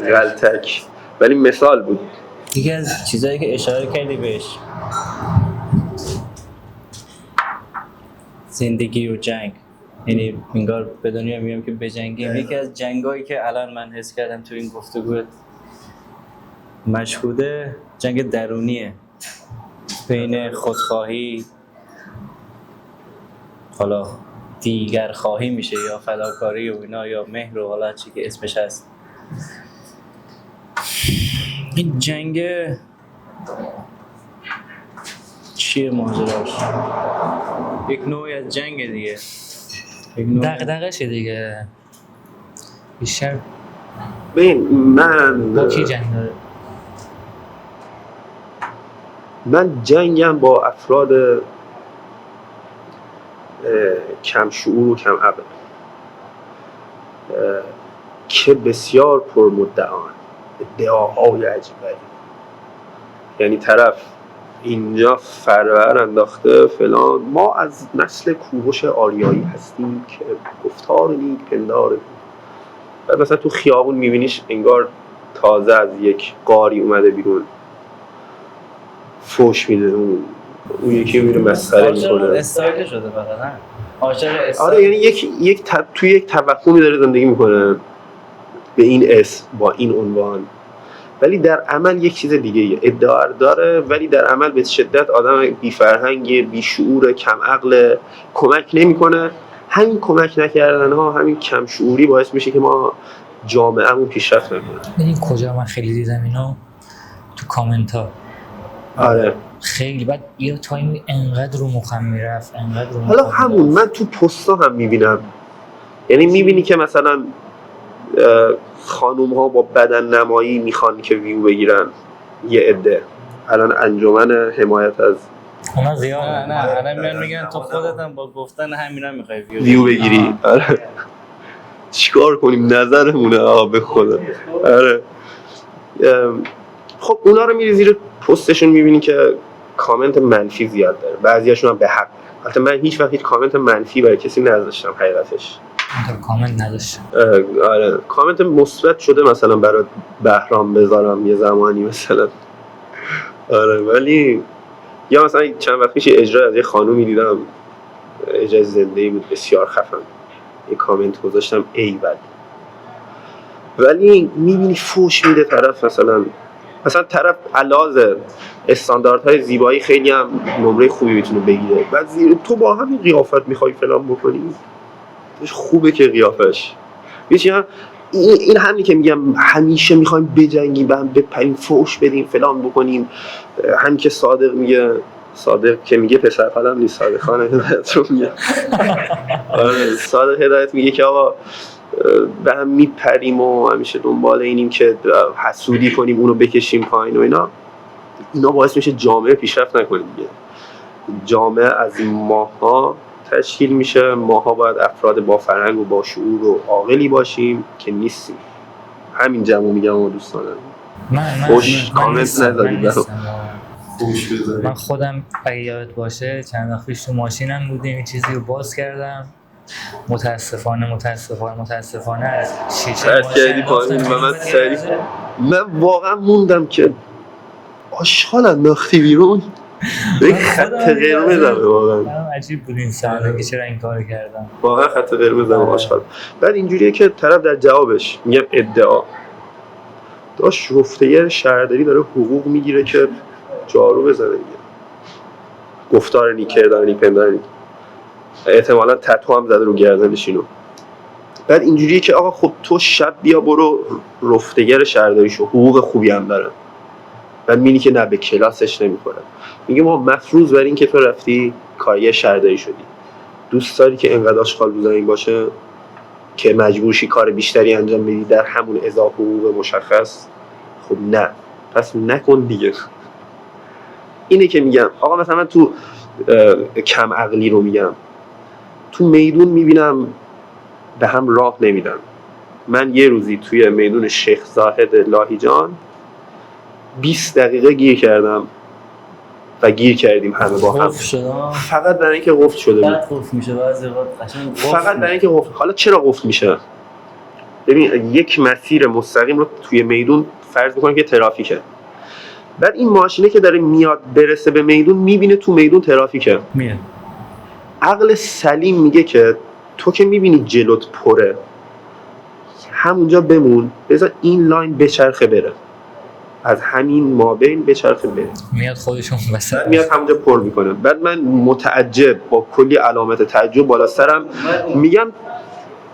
غلطک، ولی مثال بود. یکی از چیزایی که اشاره کردی بهش، زندگی و جنگ، یعنی انگار به دنیا میام که بجنگیم. یکی از جنگایی که الان من حس کردم تو این گفتگو مشهوده، جنگ درونیه بین خودخواهی، حالا دیگر خواهی میشه یا فداکاری و اینا یا مهر و حالا چی که اسمش هست. این جنگ چیه ماجراش؟ یک نوعی از جنگ دیگه، دغدغشه دیگه بیشتر. ببین با کی جنگ داره؟ من جنگم با افراد کم شعور و کم عقل که بسیار پرمدعان، ادعاهای عجیب غریب. یعنی طرف اینجا فرور انداخته فلان، ما از نسل کوروش آریایی هستیم که گفتار نیک پنداره. بعد مثلا تو خیابون میبینیش انگار تازه از یک غاری اومده بیرون، فوش میده، اون یکی میره مسخره میکنه. استایل شده فقط نه عاشق استایل. آره یعنی توی یک توهمی داره زندگی میکنه به این اسم با این عنوان، ولی در عمل یک چیز دیگه ادعا داره، ولی در عمل به شدت آدم بی فرهنگ، بی شعور، کم عقل، کمک نمیکنه. همین کمک نکردن ها، همین کم شعوری باعث میشه که ما جامعهمون پیشرفت نکنه. این کجا من خیلی دیدم اینو تو کامنت ها. آره خیلی بعد یه تایمی انقدر رو مخم میرفت، انقدر رو حالا همون من تو پستا هم میبینم، یعنی میبینی که مثلا خانوم ها با بدن نمایی میخوان که ویو بگیرن، یه عده الان انجمن حمایت از اونا زیاد نه الان میگن تو خودت هم با گفتن همینا میخوای ویو بگیری. آره چیکار کنیم نظرمونه آقا به خدا. آره خب اونا رو میری زیر پستشون میبینی که کامنت منفی زیاد داره، بعضیاشون هم به حق. البته من هیچ وقت هیچ کامنت منفی برای کسی نذاشتم حقیقتش. کامنت نداشتم. آره کامنت مثبت شده مثلا برای بهرام بذارم یه زمانی مثلا. آره ولی یا مثلا چند وقت پیش اجرا از یه خانومی دیدم، اجرای زنده‌ای بود بسیار خفن، یه کامنت گذاشتم ایول، ولی میبینی فوش میده طرف، مثلا طرف علاوه استانداردهای زیبایی خیلی هم نمره خوبی میتونه بگیره، بعد تو با همین قیافت میخوای فلان بکنی، خوبه که قیافش میشه. این همین که میگم همیشه میخوایم بجنگیم و هم بپریم فوش بدیم فلان بکنیم. همین که صادق میگه، صادق که میگه پسر خالم نیست، صادق خان هدایت رو میگه. آره صادق هدایت میگه که آقا به هم میپریم و همیشه دنبال اینیم که حسودی کنیم اونو بکشیم پایین و اینا باعث میشه جامعه پیشرفت نکنه دیگه. جامعه از ماها تشکیل میشه، ماها باید افراد با فرهنگ و با شعور و عاقلی باشیم که نیستیم. همین جمعو میگم و دوستانم خوش کامنت نذارید. من خودم اگه یادت باشه چند وقت پیش تو ماشینم بودیم این چیزی رو باز کردم، متاسفانه از شیشه ماشین من واقعا موندم که آشغال انداختی بیرون. یک خط قرمز داره واقعا. عجیب بود این صحنه که چرا این کارو کردم. واقعا خط قرمز داره آشغال. بعد اینجوریه که طرف در جوابش میگم ادعا داشت رفتگر شهرداری داره حقوق میگیره که جارو بزنه دیگه. گفتار نیکردن نیپندن احتمالاً تتو هم زده رو گردنش اینو. بعد اینجوریه که آقا خب تو شب بیا برو رفتگر شهرداری شو، حقوق خوبی هم داره. بعد می‌بینی که نه به کلاسش نمیخوره. میگه ما مفروض بر این که تو رفتی کارگر شهرداری شدی، دوست داری که انقدر آشغال روزنی باشه که مجبور شی کار بیشتری انجام بدی در همون اضافه حقوق مشخص؟ خب نه، پس نکن دیگه. اینه که میگم آقا مثلا من تو کم عقلی رو میگم، تو میدون میبینم به هم راه نمیدن. من یه روزی توی میدون شیخ زاهد لاهیجان 20 دقیقه گیر کردم و گیر کردیم همه با هم، قفل شده فقط برای اینکه قفل شده بود. بعد قفل میشه بعضی وقت قشنگ قفل فقط برای اینکه قفل. حالا چرا قفل میشه؟ ببین یک مسیر مستقیم رو توی میدون فرض میکنیم که ترافیکه، بعد این ماشینه که داره میاد برسه به میدون میبینه تو میدون ترافیکه، میاد. عقل سلیم میگه که تو که میبینی جلوت پره، همونجا بمون، بذار این لاین بچرخه بره، از همین مابین بچرخه بره. میاد خودشون وسط میاد همونجا پر میکنه. بعد من متعجب با کلی علامت تعجب بالا سرم میگم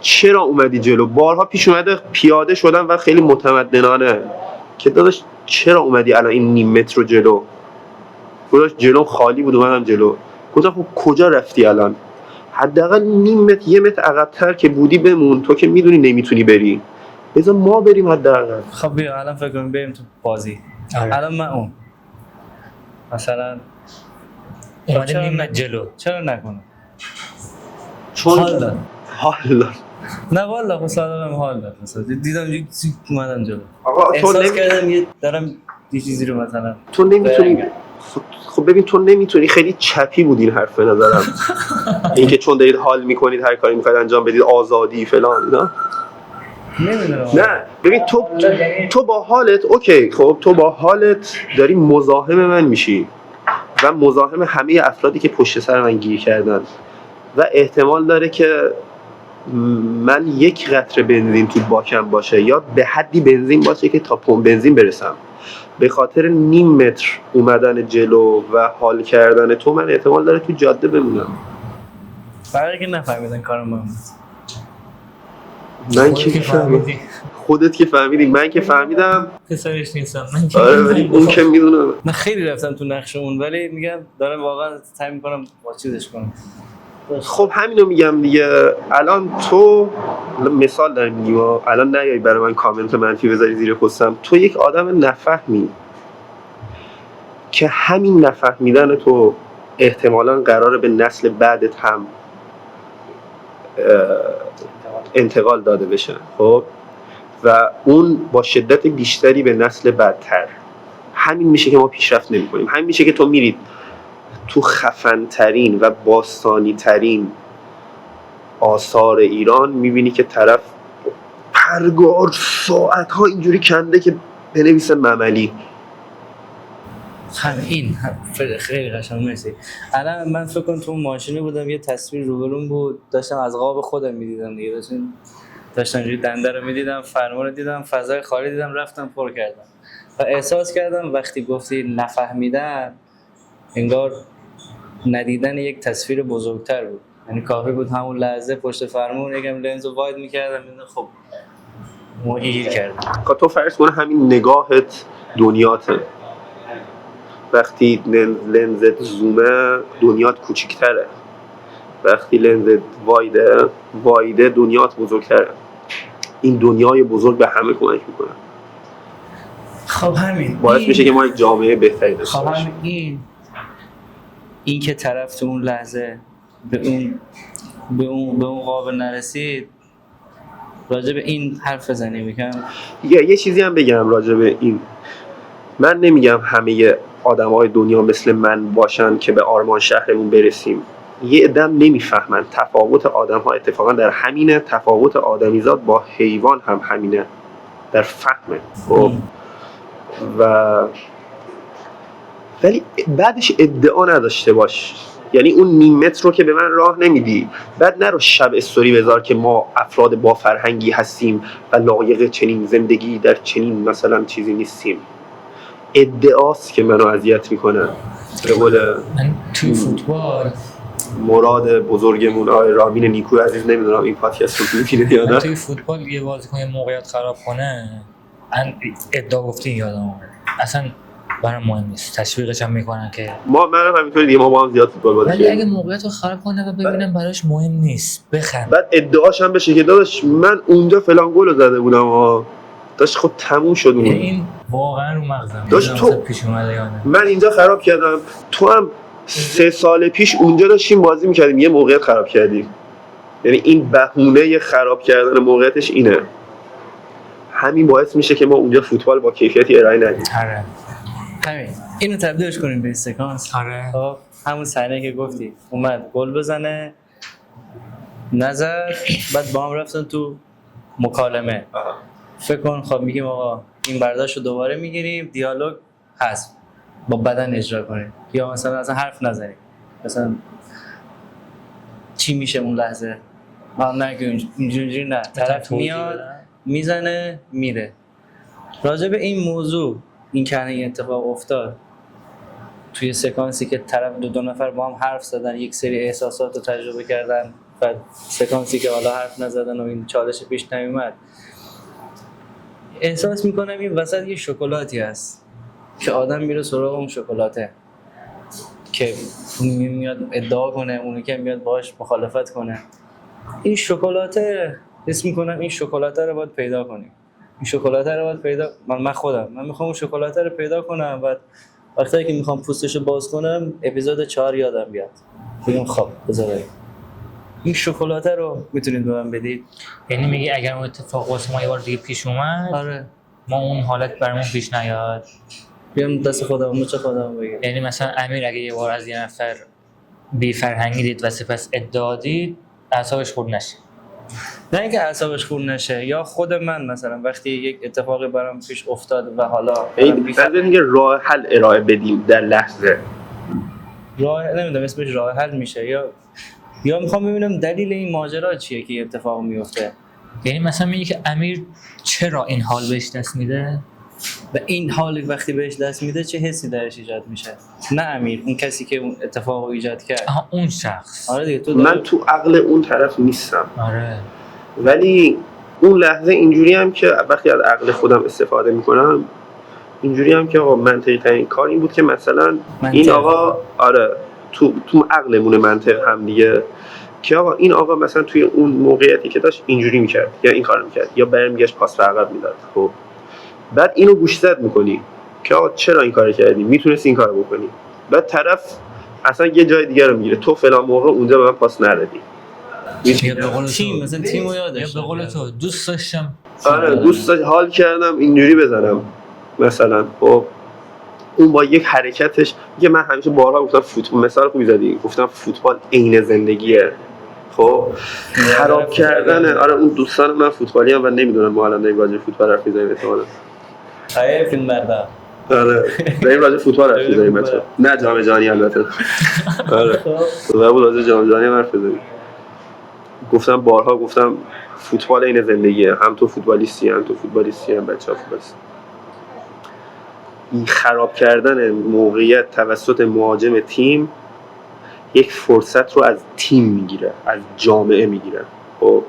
چرا اومدی جلو؟ بارها پیش اومده پیاده شدم و خیلی متمدنانه که داداش چرا اومدی الان این نیم متر رو جلو؟ داداش جلو خالی بود اومدم جلو. گفتم خب کجا رفتی الان؟ حداقل نیم متر یه متر عقب‌تر که بودی بمون، تو که میدونی نمیتونی بری، بذار ما بریم حداقل. خب بیا الان فکر کنیم بریم تو بازی. آره. الان من اون مثلا اومده نیم متر جلو، چرا نکنم؟ چون حال داد. حال داد. نه والا خب صادقم حال داد. مثلا دیدم یه چیزی اومدن جلو، آقا تو احساس کردم یه دارم یه چیزی رو مثلا تو نمیتونی. خب ببین تو نمیتونی، خیلی چپی بود این حرف به نظرم. این که چون دارید حال میکنید هر کاری میخواید انجام بدید آزادی فلان اینا. نمیدونم. نه ببین تو با حالت اوکی، خب تو با حالت داری مزاحم من میشی و مزاحم همه افرادی که پشت سر من گیر کردن و احتمال داره که من یک قطره بنزین تو باکم باشه یا به حدی بنزین باشه که تا پمپ بنزین برسم. به خاطر نیم متر اومدن جلو و حال کردن تو من احتمال داره تو جاده بمونم. برای که نفهمیدن کارم من من که فهمیدی، خودت که فهمیدی، من که فهمیدم پسرش نیستم من که آره ولی اون که میدونم. من خیلی رفتم تو نقش اون، ولی میگم دارم واقعا سعی میکنم با چیزش کنم. خب همینو میگم دیگه. الان تو مثال دارم میگم، الان نیایی برای من کامنت منفی بذاری زیر پستم. تو یک آدم نفهمی که همین نفهمیدن تو احتمالاً قراره به نسل بعدت هم انتقال داده بشه، خب و اون با شدت بیشتری به نسل بعدتر. همین میشه که ما پیشرفت نمی‌کنیم. همین میشه که تو میرید تو خفن‌ترین و باستانی‌ترین آثار ایران می‌بینی که طرف پرگار ساعت‌ها اینجوری کنده که بنویسه مملی. این خیلی قشنگ. مرسی. الان من فکر کنم تو ماشینه بودم، یه تصویر روبروم بود، داشتم از قاب خودم می‌دیدم دیگه، داشتم اینجوری دنده رو می‌دیدم، فرمان رو دیدم، فضای خالی دیدم، رفتم پر کردم و احساس کردم وقتی گفتی نفهمیدن انگار ندیدن یک تصویر بزرگتر بود. یعنی کافی بود همون لحظه پشت فرمون یکم لنز رو واید می‌کردم، خب موجی گیر کردم. تو فرض کن همین نگاهت دنیاته. وقتی لنزت زومه دنیات کوچیک‌تره، وقتی لنزت وایده دنیات بزرگتره. این دنیای بزرگ به همه کمک میکنه. خب همین باعث میشه که ما یک جامعه بهتری داشته خب باشیم. همین این که طرف تو اون لحظه به اون قاب نرسید، راجع به این حرف بزنیم یکم. یه چیزی هم بگم راجع به این. من نمیگم همه آدم‌های دنیا مثل من باشن که به آرمان شهرمون برسیم. یه عده‌ام نمیفهمن تفاوت آدم‌ها اتفاقا در همینه. تفاوت آدمیزاد با حیوان هم همینه، در فهمه. خب و ولی بعدش ادعا نداشته باش. یعنی اون نیم متر رو که به من راه نمیدی، بعد نرو شب استوری بذار که ما افراد با فرهنگی هستیم و لایق چنین زندگی در چنین مثلا چیزی نیستیم. ادعاست که منو اذیت میکنه. به قول من توی فوتبال مراد بزرگمون آقای رامین نیکو عزیز، نمیدونم این پادکست رو میبینه یا من نه. توی فوتبال یه بازیکن موقعیت خراب کنه ادعا گفتی یادم اومد. اصلا برام مهم نیست. تشویقش هم میکنن که منم همینطوری دیگه، ما با هم زیاد فوتبال بازی ولی اگه کردیم. موقعیت رو خراب کنه و ببینم براش مهم نیست بخند. بعد ادعاش هم بشه که داداش من اونجا فلان گل رو زده بودم ها، داش خب تموم شد اون. این واقعا رو مغزم داشت نمی‌دونم تو- اصلا پیش اومده یا نه. من اینجا خراب کردم، تو هم 3 سال پیش اونجا داشتیم بازی میکردیم یه موقعیت خراب کردیم. یعنی این بهونه خراب کردن موقعیتش اینه. همین باعث میشه که ما اونجا فوتبال با کیفیتی ارائه ندیم. آره همین اینو تبدیلش کنیم به سکانس. آره خب همون صحنه که گفتی اومد گل بزنه نظر، بعد با هم رفتن تو مکالمه. فکر کن خب میگیم آقا این برداشت رو دوباره میگیریم، دیالوگ هست با بدن اجرا کنیم، یا مثلا اصلا حرف نزنیم، مثلا چی میشه اون لحظه. نه که اینجوری نه، طرف میاد میزنه میره. راجع به این موضوع این که این اتفاق افتاد توی سکانسی که طرف دو نفر با هم حرف زدن، یک سری احساسات رو تجربه کردن، و سکانسی که حالا حرف نزدن و این چالش پیش نیومد، احساس میکنم این وسط یه شکلاتی هست که آدم میره سراغ اون شکلاته، که اون میاد ادعا کنه، اونی که میاد باهاش مخالفت کنه. این شکلاته حس میکنم این شکلاته رو باید پیدا کنیم. این شکلاته رو باید پیدا من میخوام اون شکلاته رو پیدا کنم و وقتی که میخوام پوستشو باز کنم اپیزود 4 یادم بیاد، بگم خب بذار این شکلاته رو میتونید به من بدید. یعنی میگی اگر اون اتفاق واسه ما یه بار دیگه پیش اومد آره ما اون حالت برامون پیش نیاد. بیام دست خودم مچ خودم بگیرم. یعنی مثلا امیر اگه یه بار از یه نفر بی فرهنگی دید و سپس ادعا دید اعصابش خورد نشه. نه اینکه اعصابش خورد نشه، یا خود من مثلا وقتی یک اتفاقی برام پیش افتاد و حالا این اینکه راه حل ارائه بدیم در لحظه. راه نمیدونم اسمش راه حل میشه، یا میخوام ببینم دلیل این ماجرا چیه که اتفاق میفته. یعنی مثلا میگه که امیر چرا این حال بهش دست میده و این حال وقتی بهش دست میده چه حسی درش ایجاد میشه. نه امیر، اون کسی که اون اتفاق رو ایجاد کرد. آها اون شخص. آره دیگه، تو من تو عقل اون طرف نیستم، آره ولی اون لحظه اینجوری هم که وقتی از عقل خودم استفاده میکنم اینجوری هم که آقا منطقی ترین کار این بود که مثلا این آقا آره تو عقلمون منطق هم دیگه، که آقا این آقا مثلا توی اون موقعیتی که داشت اینجوری میکرد یا این کارو میکرد یا برمیگشت پاس عقب میداد. خب بعد اینو گوشزد میکنی که آقا چرا این کارو کردی، میتونستی این کارو بکنی. بعد طرف اصلا یه جای دیگه رو میگیره، تو فلان موقع اونجا به من پاس ندادی. یا به قول تیم مثلا تیمو یادش یا به قول تو دوست داشتم آره دوست حال کردم اینجوری بزنم مثلا. خب اون با یک حرکتش که من همیشه بارها گفتم فوتبال مثال خوبی زدی، گفتم فوتبال عین زندگیه. خب خراب کردن آره اون دوستان من فوتبالی هم و نمیدونم ما الان داریم راجع فوتبال حرف میزنیم احتمالاً. خیلی فیلم بردار. آره داریم راجع فوتبال حرف میزنیم بچه‌ها، نه جام جهانی البته. آره و بود راجع جام جهانی حرف بزنیم. گفتم بارها گفتم فوتبال عین زندگیه، هم تو فوتبالیستی هم بچه‌ها فوتبالیست. این خراب کردن موقعیت توسط مهاجم تیم یک فرصت رو از تیم میگیره، از جامعه میگیره. خب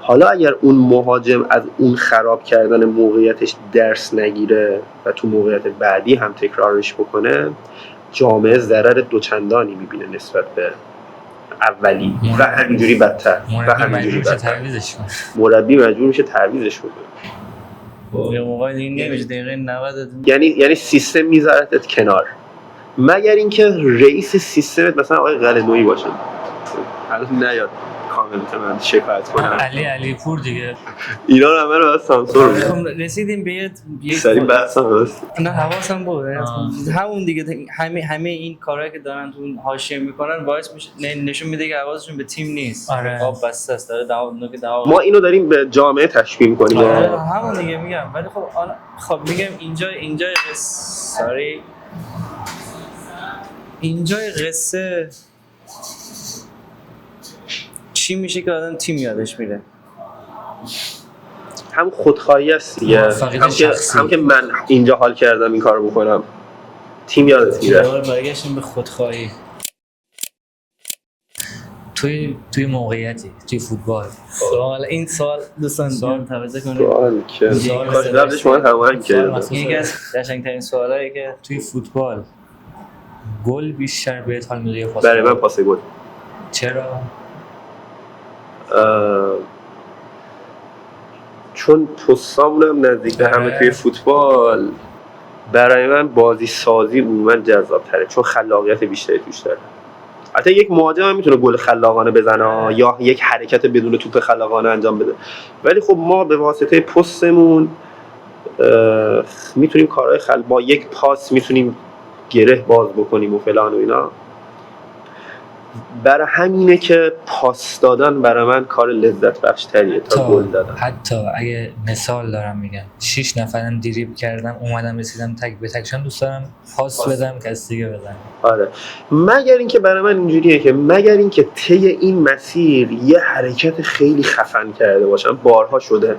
حالا اگر اون مهاجم از اون خراب کردن موقعیتش درس نگیره و تو موقعیت بعدی هم تکرارش بکنه، جامعه ضرر دوچندانی میبینه نسبت به اولی و همینجوری بدتر مربی مجبور میشه تعویضش کنه. یه موقعی دیگه نمیشه دقیقه 90 یعنی سیستم میذارتت کنار، مگر اینکه رئیس سیستمت مثلا آقای قلعه‌نویی باشه. الان نیاد کامنت من شکایت کنم. علی پور دیگه اینا رو همه رو از سانسور خب رسیدیم به یه سری بحث هم هست. نه حواسم بود همون دیگه، همه این کارهایی که دارن تو حاشیه میکنن باعث میشه نشون میده که حواسشون به تیم نیست. آره. آب بسته است داره ما اینو داریم به جامعه تشبیه می‌کنیم. آره همون دیگه میگم، ولی خب میگم اینجای قصه چی میشه که آدم تیم یادش میره؟ هم خودخواهی است دیگه، هم که من اینجا حال کردم این کارو بکنم، تیم یادت میره. برگشتیم به خودخواهی. توی موقعیتی توی فوتبال این سوال دوستان توجه کنید. سوال که کاش قبلش ما هماهنگ کردیم. یکی از قشنگ‌ترین سوالایی که توی فوتبال گل بیشتر بهت حال میده یا پاس؟ برای من پاس گل. چرا؟ چون پستامونم نزدیک به همه توی فوتبال، برای من بازی سازی عموما جذاب تره چون خلاقیت بیشتری توش داره. حتی یک مهاجم هم میتونه گل خلاقانه بزنه یا یک حرکت بدون توپ خلاقانه انجام بده، ولی خب ما به واسطه پستمون میتونیم کارهای با یک پاس میتونیم گره باز بکنیم و فلان و اینا. برای همینه که پاس دادن برای من کار لذت بخش تریه تا گل دادن. حتی اگه مثال دارم میگم 6 نفرم دریبل کردم اومدم رسیدم تک به تکشون، دوست دارم پاس بدم کس دیگه بزنم. آره، مگر اینکه برای من اینجوریه که مگر اینکه طی این مسیر یه حرکت خیلی خفن کرده باشم، بارها شده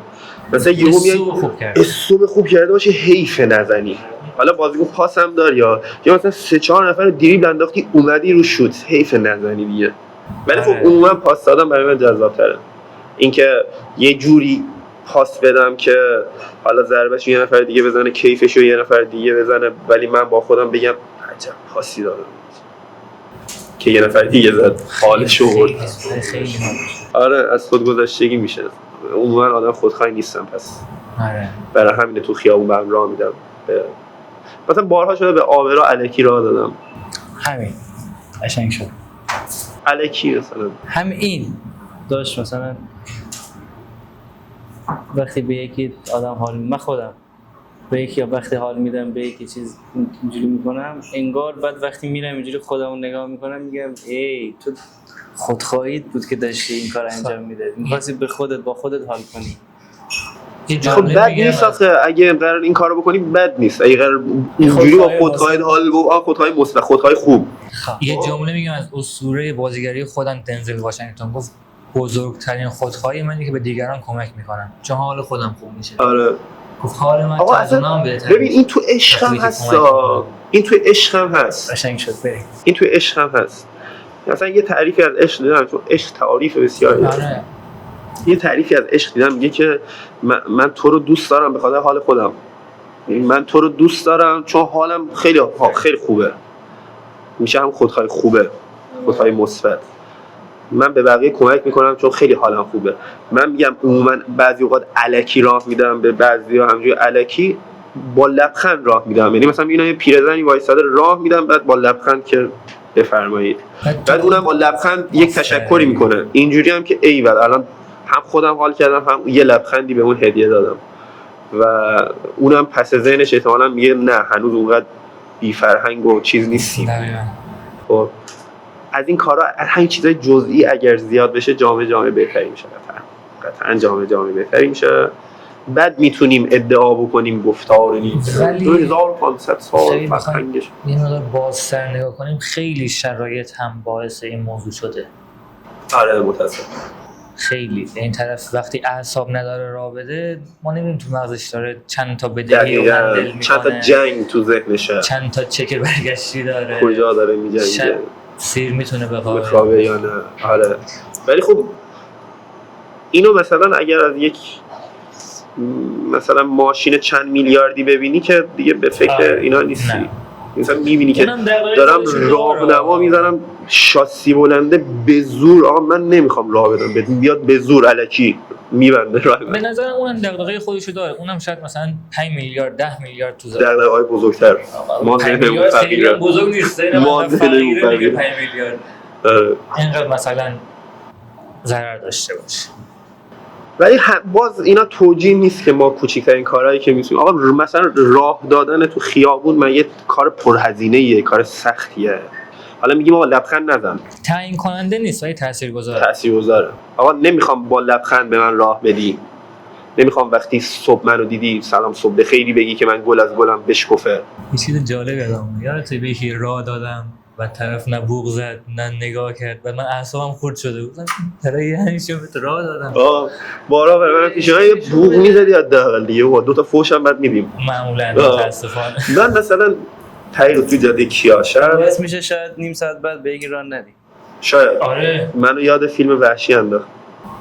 مثلا یهو میاد استوب خوب کرده باشه حیف نزنی، حالا بازیکن پاس هم داری یا مثلا 3-4 نفر دریبل انداختی اومدی رو شوت حیف نزنی دیگه. ولی خب عموما پاس دادن برای من جذاب‌تره. اینکه یه جوری پاس بدم که حالا ضربه‌شو یه نفر دیگه بزنه، کیفشو یه نفر دیگه بزنه، ولی من با خودم بگم عجب پاسی دادم که یه نفر دیگه زد حالشو برد. آره، از خودگذشتگی میشه. عموما آدم خودخواه نیستم، پس آره برای همین تو خیابون برام راه میدم. مثلا بارها شده به آبرا الکی راه دادم. همین قشنگ شد. الکی مثلا همین داشت مثلا وقتی به یکی آدم حال، من خودم به یکی وقتی حال میدم به یکی چیز اینجوری میکنم، انگار بعد وقتی میرم اینجوری خودمو نگاه میکنم میگم ای تو خودخواهیت بود که داشتی این کار انجام میدادی، می‌خواستی به خودت با خودت حال کنی. خب بد نیست آخه، اگه قرار این کارو بکنی بد نیست، اگه قرار اینجوری با خودخواهی حال خودخواهی مثبت، خودخواهی خوب. یه جمله میگم از اسطوره بازیگری خودم دنزل واشنگتن، گفت بزرگترین خودخواهی منه که به دیگران کمک میکنم چون حال خودم خوب میشه. آره گفت حال من از اونام بهتره. ببین این تو عشق هم هست، این تو عشق هم هست. قشنگ شد. بریم این تو عشق هم هست. مثلا یه تعریفی از عشق دیدم، چون عشق تعریف بسیاری. آره. یه تعریفی از عشق دیدم میگه که من تو رو دوست دارم به خاطر حال خودم. من تو رو دوست دارم چون حالم خیلی خوبه. میشه هم خودخواهی خوبه، خودخواهی مثبت. من به بقیه کمک میکنم چون خیلی حالم خوبه. من میگم عموما بعضی اوقات الکی راه میدم به بعضیا، همینجوری الکی با لبخند راه میدم. یعنی مثلا میگم یه پیرزنی وایساده راه میدم، بعد با لبخند که بفرمایید، بعد اونم با لبخند یک تشکری میکنه. اینجوری هم که ایول الان هم خودم حال کردم هم یه لبخندی به اون هدیه دادم و اونم پس ذهنش احتمالاً میگه نه هنوز اونقدر بی فرهنگ و چیز نیستیم. خب از این کارا، همین چیزای جزئی اگر زیاد بشه جامعه بهتری میشه. قطعاً جامعه بهتری میشه. بعد میتونیم ادعا بکنیم گفتار نیست 2500 سال فرهنگش. یه مقدار بازتر نگاه کنیم، خیلی شرایط هم باعث این موضوع شده. آره متاسفم. خیلی این طرف وقتی اعصاب نداره راه بده، ما نمیدونیم تو مغزش داره چند تا بدهی رو هندل میکنه، چند تا جنگ تو ذهنشه، چند تا چک برگشتی داره، کجا داره میجنگه، سیر میتونه بخوابه یا نه. آره ولی خب اینو مثلا اگر از یک مثلا ماشین چند میلیاردی ببینی که دیگه به فکر اینا نیستی. مثلا میبینی که دارم راهنما میزنم شاسی بلنده به زور، آقا من نمیخوام راه بدم بیاد به زور الکی میبنده راه. به نظرم اونم دغدغه خودشو داره، اونم شاید مثلا 5 میلیارد 10 میلیارد تو زده. دغدغه‌های بزرگتر. ما ذهنمون فقیره. بزرگ نیست. ما ذهنمون فقیره. 5 میلیارد. اینقدر مثلا ضرر داشته باشه. ولی باز اینا توجیه نیست که ما کوچکترین کارهایی که میتونیم، آقا مثلا راه دادن تو خیابون من یه کار پرهزینه‌ایه، کار سختیه. حالا میگیم آقا لبخند نزن. تعیین کننده نیست ولی تاثیرگذاره. آقا نمیخوام با لبخند به من راه بدی. نمیخوام وقتی صبح منو دیدی سلام صبح بخیری بگی که من گل از گلم بشکفه. یه چیز جالب یادم یادت به یکی راه دادم و طرف نه بوق زد نه نگاه کرد و من اعصابم خورد شده بود. برای یعنی چه راه دادم. بارا برای من پیش یه بوق میزدی حداقل دیگه و دو تا فوشم بعد میدیم. معمولا متاسفانه. من مثلا تایی رو توی جاده کیاشر باعث میشه شاید نیم ساعت بعد به یکی راه ندی. شاید آره منو یاد فیلم وحشی انداخت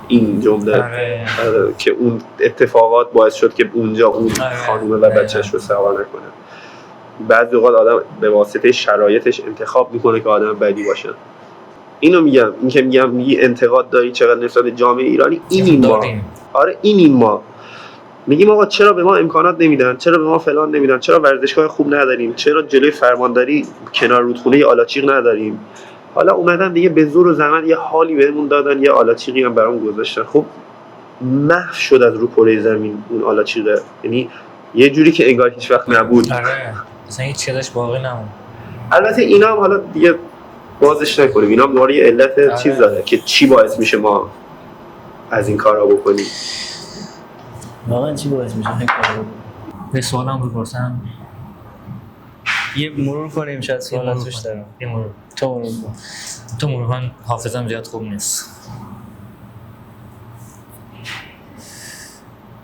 این جمله. آره که اون اتفاقات باعث شد که اونجا اون خانومه و بچهش رو سوار نکنه. بعضی اوقات آدم به واسطه شرایطش انتخاب میکنه که آدم بدی باشه. اینو میگم، این که میگی انتقاد داری چقدر نسبت جامعه ایرانی، این ما آره این ما میگیم آقا چرا به ما امکانات نمیدن، چرا به ما فلان نمیدن، چرا ورزشگاه خوب نداریم، چرا جلوی فرمانداری کنار رودخونه آلاچیق نداریم. حالا اومدن دیگه به زور و زحمت یه حالی بهمون دادن، یه آلاچیقی هم برام گذاشتن. خب محو شد از رو کره زمین اون آلاچیقه، یعنی یه جوری که انگار هیچ وقت نبود. آره مثلا هیچ چیزش باقی نمون. البته اینا هم حالا دیگه بازش نکنیم، اینا هم دوباره یه علت چیز داره که چی باعث میشه ما از این کارا بکنیم. واقعا چی باعث میشه این کارو بکنیم؟ به سوالم بپرسم. یه مرور کنیم شاید سوال توش دارم. یه مرور. تو مرور کن. تو مرور کن، حافظم زیاد خوب نیست.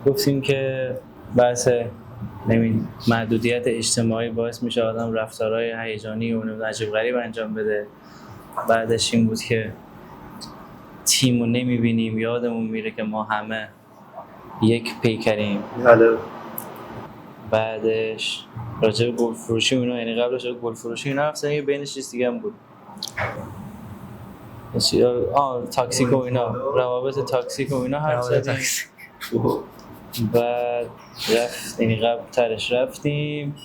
گفتیم که بحث محدودیت اجتماعی باعث میشه آدم رفتارهای هیجانی و عجیب غریب انجام بده. بعدش این بود که تیمو نمیبینیم، یادمون میره که ما همه یک پیکریم. بله. بعدش راجع به گل فروشی و اینا، یعنی قبلش گل فروشی اینا حرف زدیم، بینش چیز دیگه هم بود. تاکسیک و اینا، روابط تاکسیک و اینا حرف زدیم. بعد یعنی قبل ترش رفتیم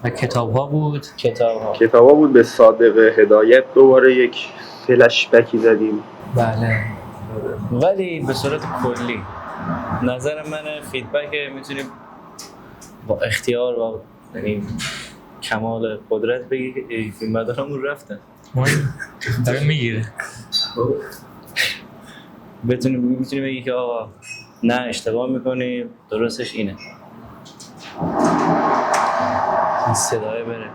و کتاب ها بود. کتاب ها بود. به صادق هدایت دوباره یک فلش بکی زدیم. بله. ولی به صورت کلی نظر من فیدبک میتونیم با اختیار و یعنی کمال قدرت بگی که فیلم مدارمون رفتن. داره میگیره. میتونیم بگی که آقا نه اشتباه میکنیم، درستش اینه. این صدای بره.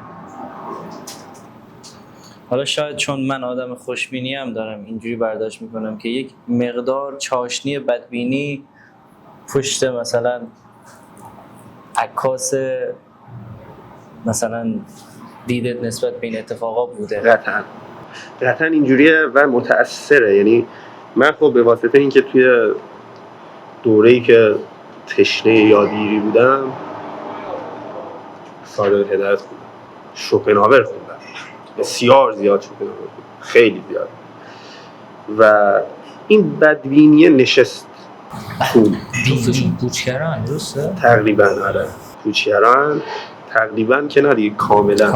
حالا شاید چون من آدم خوشبینی هم دارم اینجوری برداشت میکنم که یک مقدار چاشنی بدبینی پشت مثلا عکاس مثلا دیدت نسبت به این اتفاقا بوده. قطعا اینجوریه و متأثره. یعنی من خب به واسطه اینکه توی دوره‌ای که تشنه یادگیری بودم صادق هدایت خوندم، شوپنهاور خوندم، بسیار زیاد شوپنهاور خوندم، خیلی زیاد، و این بدبینیه نشست خوب. پوچگران درسته؟ تقریبا آره، پوچگران تقریبا که نه دیگه کاملا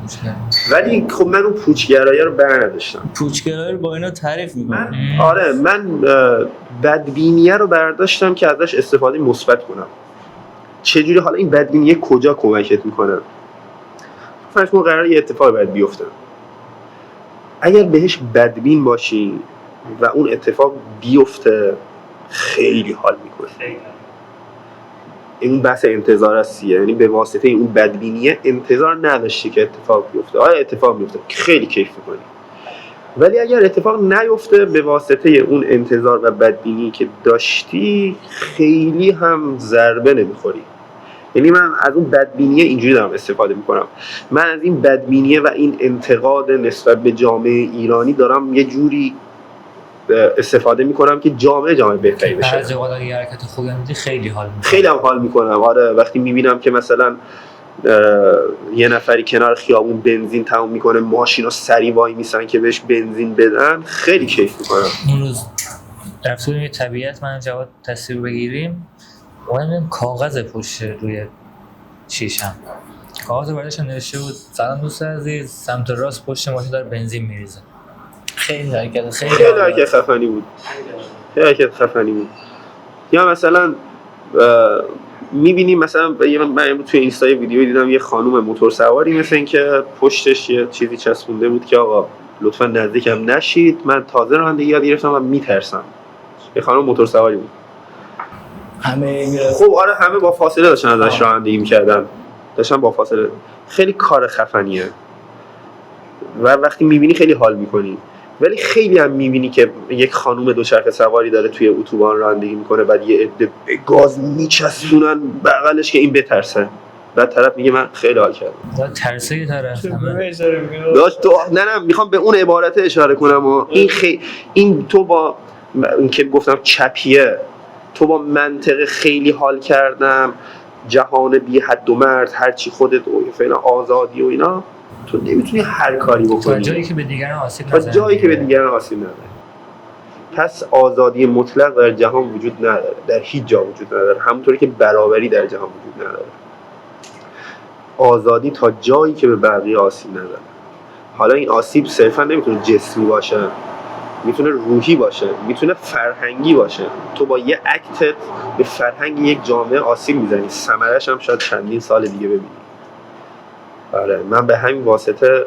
پوچگران. ولی خب من اون پوچگرایی رو بر نداشتم. پوچگرایی رو با اینا تعریف میکنم. من بدبینیه رو برداشتم که ازش استفاده مثبت کنم. چجوری؟ حالا این بدبینیه کجا کمکت میکنه؟ فرض کن قراره یه اتفاق باید بیفته، اگر بهش بدبین باشی و اون اتفاق بیفته خیلی حال میکنه. این بحث انتظار است، یعنی به واسطه اون بدبینیه انتظار نداشتی که اتفاق بیفته. اتفاق میفته خیلی کیف میکنی. ولی اگر اتفاق نیفته به واسطه اون انتظار و بدبینی که داشتی خیلی هم ضربه نمیخوری. یعنی من از اون بدبینیه اینجوری دارم استفاده میکنم. من از این بدبینیه و این انتقاد نسبت به جامعه ایرانی دارم یه جوری استفاده میکنم که جامعه بهتری بشه. بعضی وقتا اگه حرکت خوبی می‌کنی خیلی حال می‌کنم. خیلی هم حال میکنم. آره وقتی میبینم که مثلا یه نفری کنار خیابون بنزین تموم میکنه، ماشینا سریع وای میسن که بهش بنزین بدن، خیلی کیف میکنم. اون روز رفتیم یه طبیعت، من جواد تصویر بگیریم، اومدم کاغذ پشت روی شیشم، کاغذ برداشتم نوشته بود سلام دوست عزیز، سمت راست پشت ماشین داره بنزین میریزه. خیلی حرکت خفنی بود. یا مثلا میبینیم مثلا من توی اینستا ویدیو دیدم یه خانوم موتور سواری مثل این که پشتش یه چیزی چسبونده بود که آقا لطفا نزدیکم نشید، من تازه رانندگی یاد گرفتم و میترسم. یه خانوم موتور سواری بود. خب آره همه با فاصله داشتن ازش رانندگی میکردن، داشتن با فاصله. خیلی کار خفنیه و وقتی میبینی خیلی حال میکنی. ولی خیلی هم میبینی که یک خانوم دوچرخه سواری داره توی اتوبان رانندگی میکنه، بعد یه عده به گاز میچسبونن بغلش که این بترسه. بعد طرف میگه من خیلی حال کردم. ترسه طرف داشت تو نه میخوام به اون عبارت اشاره کنم و این تو با این که گفتم چپیه، تو با منطق خیلی حال کردم، جهان بی حد و مرز، هرچی خودت و فعلا آزادی و اینا، تو نمیتونی هر کاری بکنی تا جایی که به دیگران آسیب تا جایی که به دیگران آسیب نداره. پس آزادی مطلق در جهان وجود نداره، در هیچ جا وجود نداره، همونطوری که برابری در جهان وجود نداره. آزادی تا جایی که به بقیه آسیب نداره. حالا این آسیب صرفا نمیتونه جسمی باشه، میتونه روحی باشه، میتونه فرهنگی باشه. تو با یه اکتت به فرهنگ یک جامعه آسیب میزنی، ثمرش هم شاید چندین سال دیگه ببینی. آره من به همین واسطه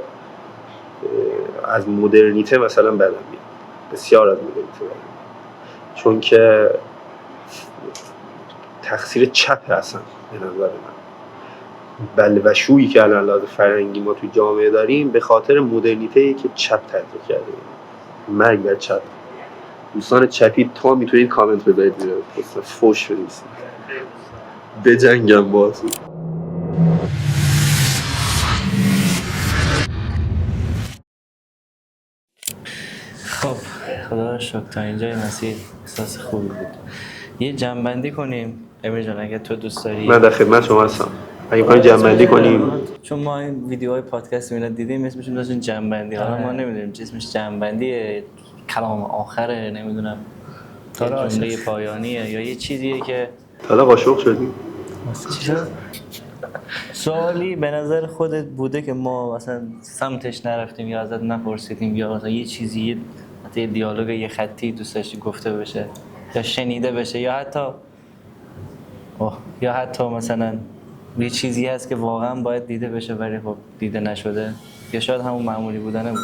از مدرنیته مثلا بدم میاد، بسیار از مدرنیته بدم میاد، چون که تقصیر چپ هستن به نظر من. بلوشویی که الان لحاظ فرهنگی ما تو جامعه داریم به خاطر مدرنیته‌ای که چپ تحریک کرده. مرگ بر چپ. دوستان چپی تا میتونید کامنت بذارید زیر پست، فوش بنویسید، بجنگم باهاتون. خب خدا رو شکر تا اینجای مسیر احساس خوبی بود. یه جمع‌بندی کنیم امیر جان اگه تو دوست داری. من در خدمت شما هستم. اگه می‌خواید جمع‌بندی کنیم، چون ما این ویدیوهای پادکست مینا دیدیم اسمش داشتین جمع‌بندی، حالا ما نمیدونیم چه اسمش جمع‌بندیه، کلام آخره، نمیدونم جمله پایانیه یا یه چیزیه که حالا قاشق شدیم. سوالی به نظر خودت بوده که ما مثلا سمتش نرفتیم یا ازت نپرسیدیم، یا مثلا یه چیزی یه دیالوگ یه خطی دوست داشتی گفته بشه یا شنیده بشه، یا حتی مثلا یه چیزی هست که واقعا باید دیده بشه ولی خب دیده نشده، یا شاید همون معمولی بودنه بود.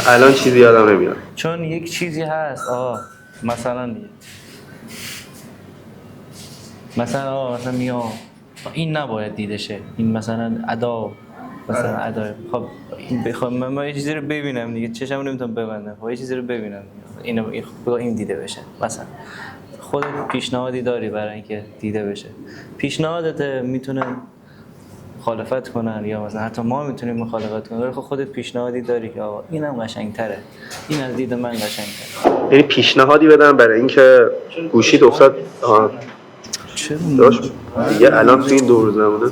الان چیزی یادم نمیاد. چون یک چیزی هست مثلا میام این نباید دیده شه، این مثلا ادا خب ما یه چیزی رو ببینم دیگه، چشمو نمیتونم ببندم، خب یه چیزی رو ببینم این دیده بشه. مثلا خودت پیشنهادی داری برای اینکه دیده بشه؟ پیشنهادت میتونه مخالفت کنن یا مثلا حتی ما میتونیم مخالفت کنیم، ولی خب خودت پیشنهادی داری که آقا اینم قشنگ‌تره، این از دید من قشنگ‌تره. یعنی پیشنهادی بدم برای اینکه گوشیت افتاد. داشت دیگه الان تو این 2 روز نمونه.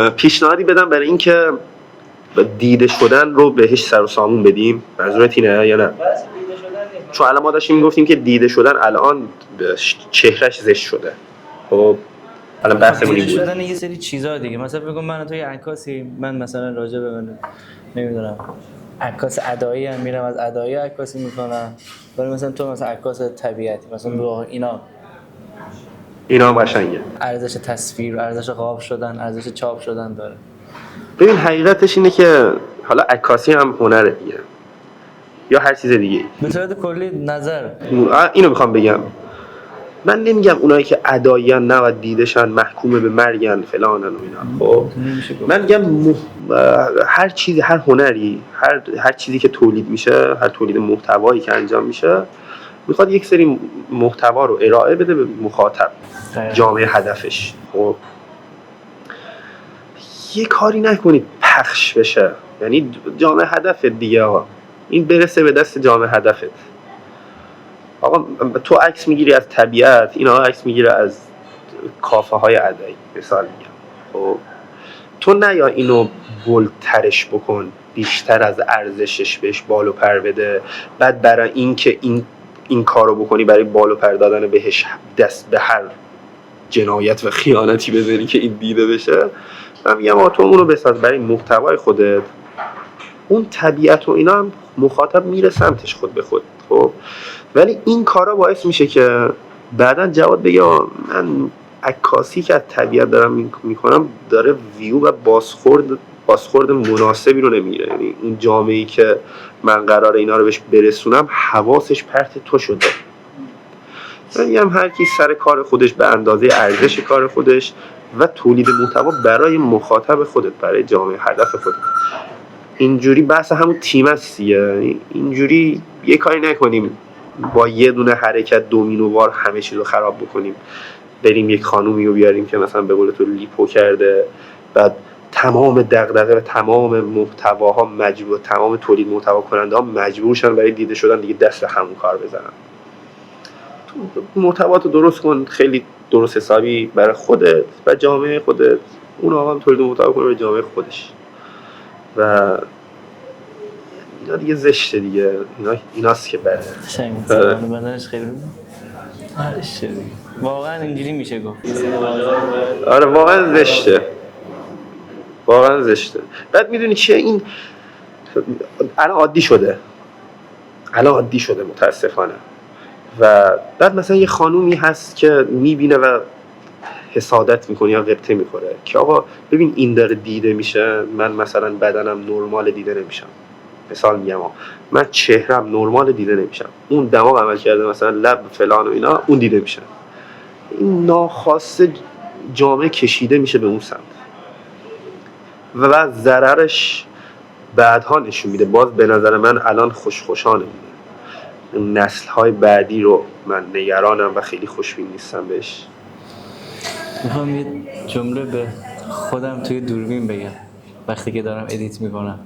پیشنهادی بدم برای اینکه دیده شدن رو بهش سر و سامون بدیم. منظورت اینه یا نه؟ چون الان ما داشتیم میگفتیم که دیده شدن الان چهرهش زشت شده. خب الان بحثمون این بود. دیده شدن یه سری چیزا دیگه، مثلا بگم من تو یه عکاسی، من مثلا راجع به من نمیدونم عکاس ادایی هم میرم از ادایی عکاسی میکنم، ولی مثلا تو مثلا عکاس طبیعتی، مثلا اینا قشنگه. ارزش تصویر، ارزش قاب شدن، ارزش چاپ شدن داره. ببین حقیقتش اینه که حالا عکاسی هم هنره دیگه یا هر چیز دیگه. به صورت کلی نظر اینو میخوام بگم، من نمیگم اونایی که اداییان نباید دیدشن، محکوم به مرگن فلانن و اینا. خب من میگم هر چیزی، هر هنری، هر چیزی که تولید میشه، هر تولید محتوایی که انجام میشه میخواد یک سری محتوا رو ارائه بده به مخاطب، جامعه هدفش. خب یه کاری نکنید پخش بشه، یعنی جامعه هدفت دیگه آقا، این برسه به دست جامعه هدفت. آقا تو عکس میگیری از طبیعت، اینا عکس میگیره از کافه های ادایی مثال میگم. خب تو نیا اینو بولترش بکن، بیشتر از ارزشش بهش بالو پر بده، بعد برای اینکه این کارو بکنی برای بالو پر دادن بهش دست به هر جنایت و خیانتی بزنی که این دیده بشه. من میگم آقا تو اونو بساز برای محتوای خودت، اون طبیعت و اینا هم مخاطب میره سمتش خود به خود. خب ولی این کارا باعث میشه که بعداً جواد بگه من عکاسی که از طبیعت دارم میکنم داره ویو و بازخورد مناسبی رو نمیگیره، یعنی اون جامعه‌ای که من قراره اینا رو بهش برسونم حواسش پرت تو شده. من میگم هر کی سر کار خودش به اندازه ارزش کار خودش و تولید محتوا برای مخاطب خودت، برای جامعه هدف خودت. اینجوری بحث همون تیم هستیه، اینجوری یه کاری نکنیم با یه دونه حرکت دومینووار همه چیز رو خراب بکنیم. بریم یک خانومی رو بیاریم که مثلا به قول تو لیپو کرده، بعد تمام دغدغه و تمام محتواها مجبور، تمام تولید محتوا کننده ها مجبورشن برای دیده شدن دیگه دست همون کار بزنن. محتواتو درست کن، خیلی درست حسابی برای خودت و جامعه خودت، اون آقا هم تولید محتوا کنه برای جامعه خودش و اینا دیگه زشته دیگه، ایناست که بده. بدنش خیلی واقعا اینجوری میشه گفت. آره واقعا زشته، واقعا زشته. بعد میدونی چیه، این الان عادی شده متاسفانه. و بعد مثلا یه خانومی هست که میبینه و حسادت میکنه یا غبطه میخوره که آقا ببین این داره دیده میشه، من مثلا بدنم نرمال دیده نمیشم، مثال میگم من چهرم نرمال دیده نمیشم، اون دماغ عمل کرده مثلا لب فلان و اینا اون دیده میشه. این ناخواسته جامعه کشیده میشه به اون سمت و بعد ضررش بعدها نشون میده. باز به نظر من الان خوشانه میده، نسل‌های بعدی رو من نگرانم و خیلی خوشبین نیستم بهش. میخوام یه جمله به خودم توی دوربین بگم وقتی که دارم ادیت میکنم.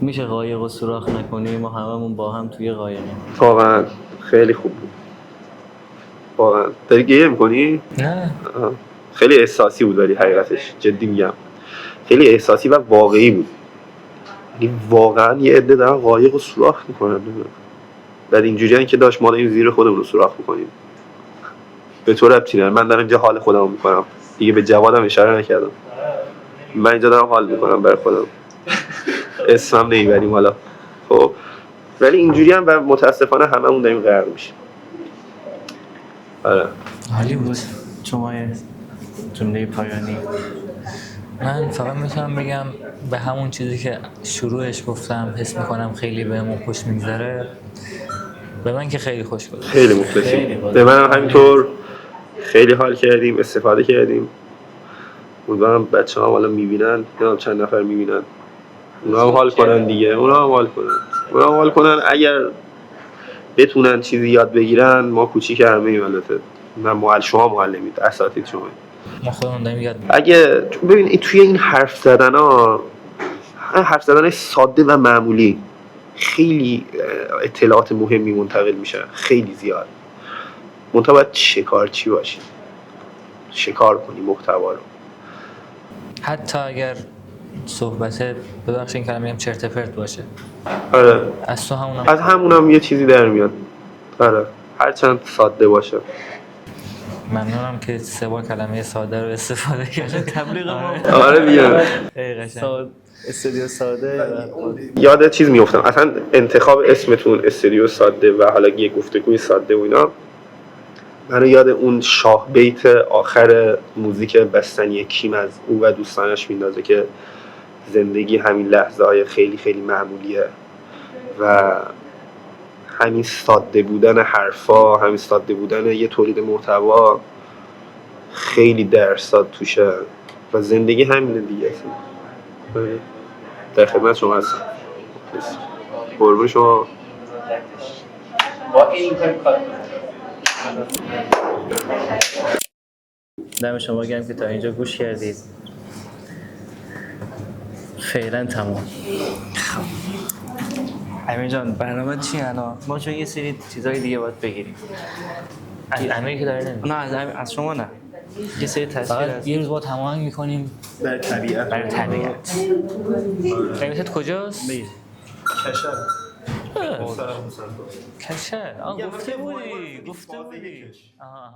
میشه قایق رو سوراخ نکنیم، ما هممون با هم توی قایقیم. واقعا خیلی خوب بود. واقعا داری گریه میکنی؟ نه خیلی احساسی بود، ولی حقیقتش جدی میگم خیلی احساسی و واقعی بود. یعنی واقعا یه عده دارن قایق رو سوراخ میکنن، بعد اینجوریه که داشت ما داریم زیر خودمون رو سوراخ میکنیم. به تو ربطی نداره، من دارم اینجا حال خودم میکنم دیگه، به جوادم اشاره نکردم، من اینجا دارم حال میکنم برای خودم، اسمم نمیبریم حالا. خب ولی اینجوری هم و متاسفانه هممون داریم غرق میشیم. آره عالی بود. شما یه جمله پایانی؟ من فقط میتونم بگم به همون چیزی که شروعش گفتم، حس میکنم خیلی بهمون خوش میگذره. به من که خیلی خوش گذشت. خیلی مخلصیم. به منم همینطور، خیلی حال کردیم، استفاده کردیم. امیدوارم بچه‌ها حالا میبینن، نمیدونم چند نفر میبینن، اونا هم حال کنن دیگه، اونا هم حال کنن. اگر بتونن چیزی یاد بگیرن، ما کوچیک همه ایم البته، من شما معلمید، اساتید شما، ما خودمون داریم یاد اگه ببین توی این حرف زدن ساده و معمولی خیلی اطلاعات مهمی منتقل میشه، خیلی زیاد. منتها باید شکارچی باشی، شکار کنی محتوا رو. حتی اگر صحبت ببخشید این کلمه میگم چرت پرت باشه، آره از تو از همونم یه چیزی در میاد. آره هرچند ساده باشه. ممنونم که 3 بار کلمه ساده رو استفاده کردی. تبلیغ ما. آره دیگه قشنگ. استودیو ساده. یاد چیز میافتم اصلا، انتخاب اسمتون استودیو ساده و حالا یه گفتگوی ساده و اینا، منو یاد اون شاه بیت آخر موزیک بستنی کیم از او و دوستانش میندازه که زندگی همین لحظه های خیلی خیلی معمولیه و همین ساده بودن حرفا، همین ساده بودن یه تولید محتوا خیلی درصد توشه و زندگی همینه دیگه. در خدمت شما هستم. قربون شما. دم شما گرم که تا اینجا گوش کردید. فعلا تمام. امیر جان برنامه چی الان؟ ما چون یه سری چیزای دیگه باید بگیریم. از امیر که داره نمیگه. نه از شما نه. یه سری تصویر فقط هست یه روز با هماهنگ میکنیم برای طبیعت. برای طبیعت. قیمتت کجاست؟ بگیر. کشر. گفته بودی. آها.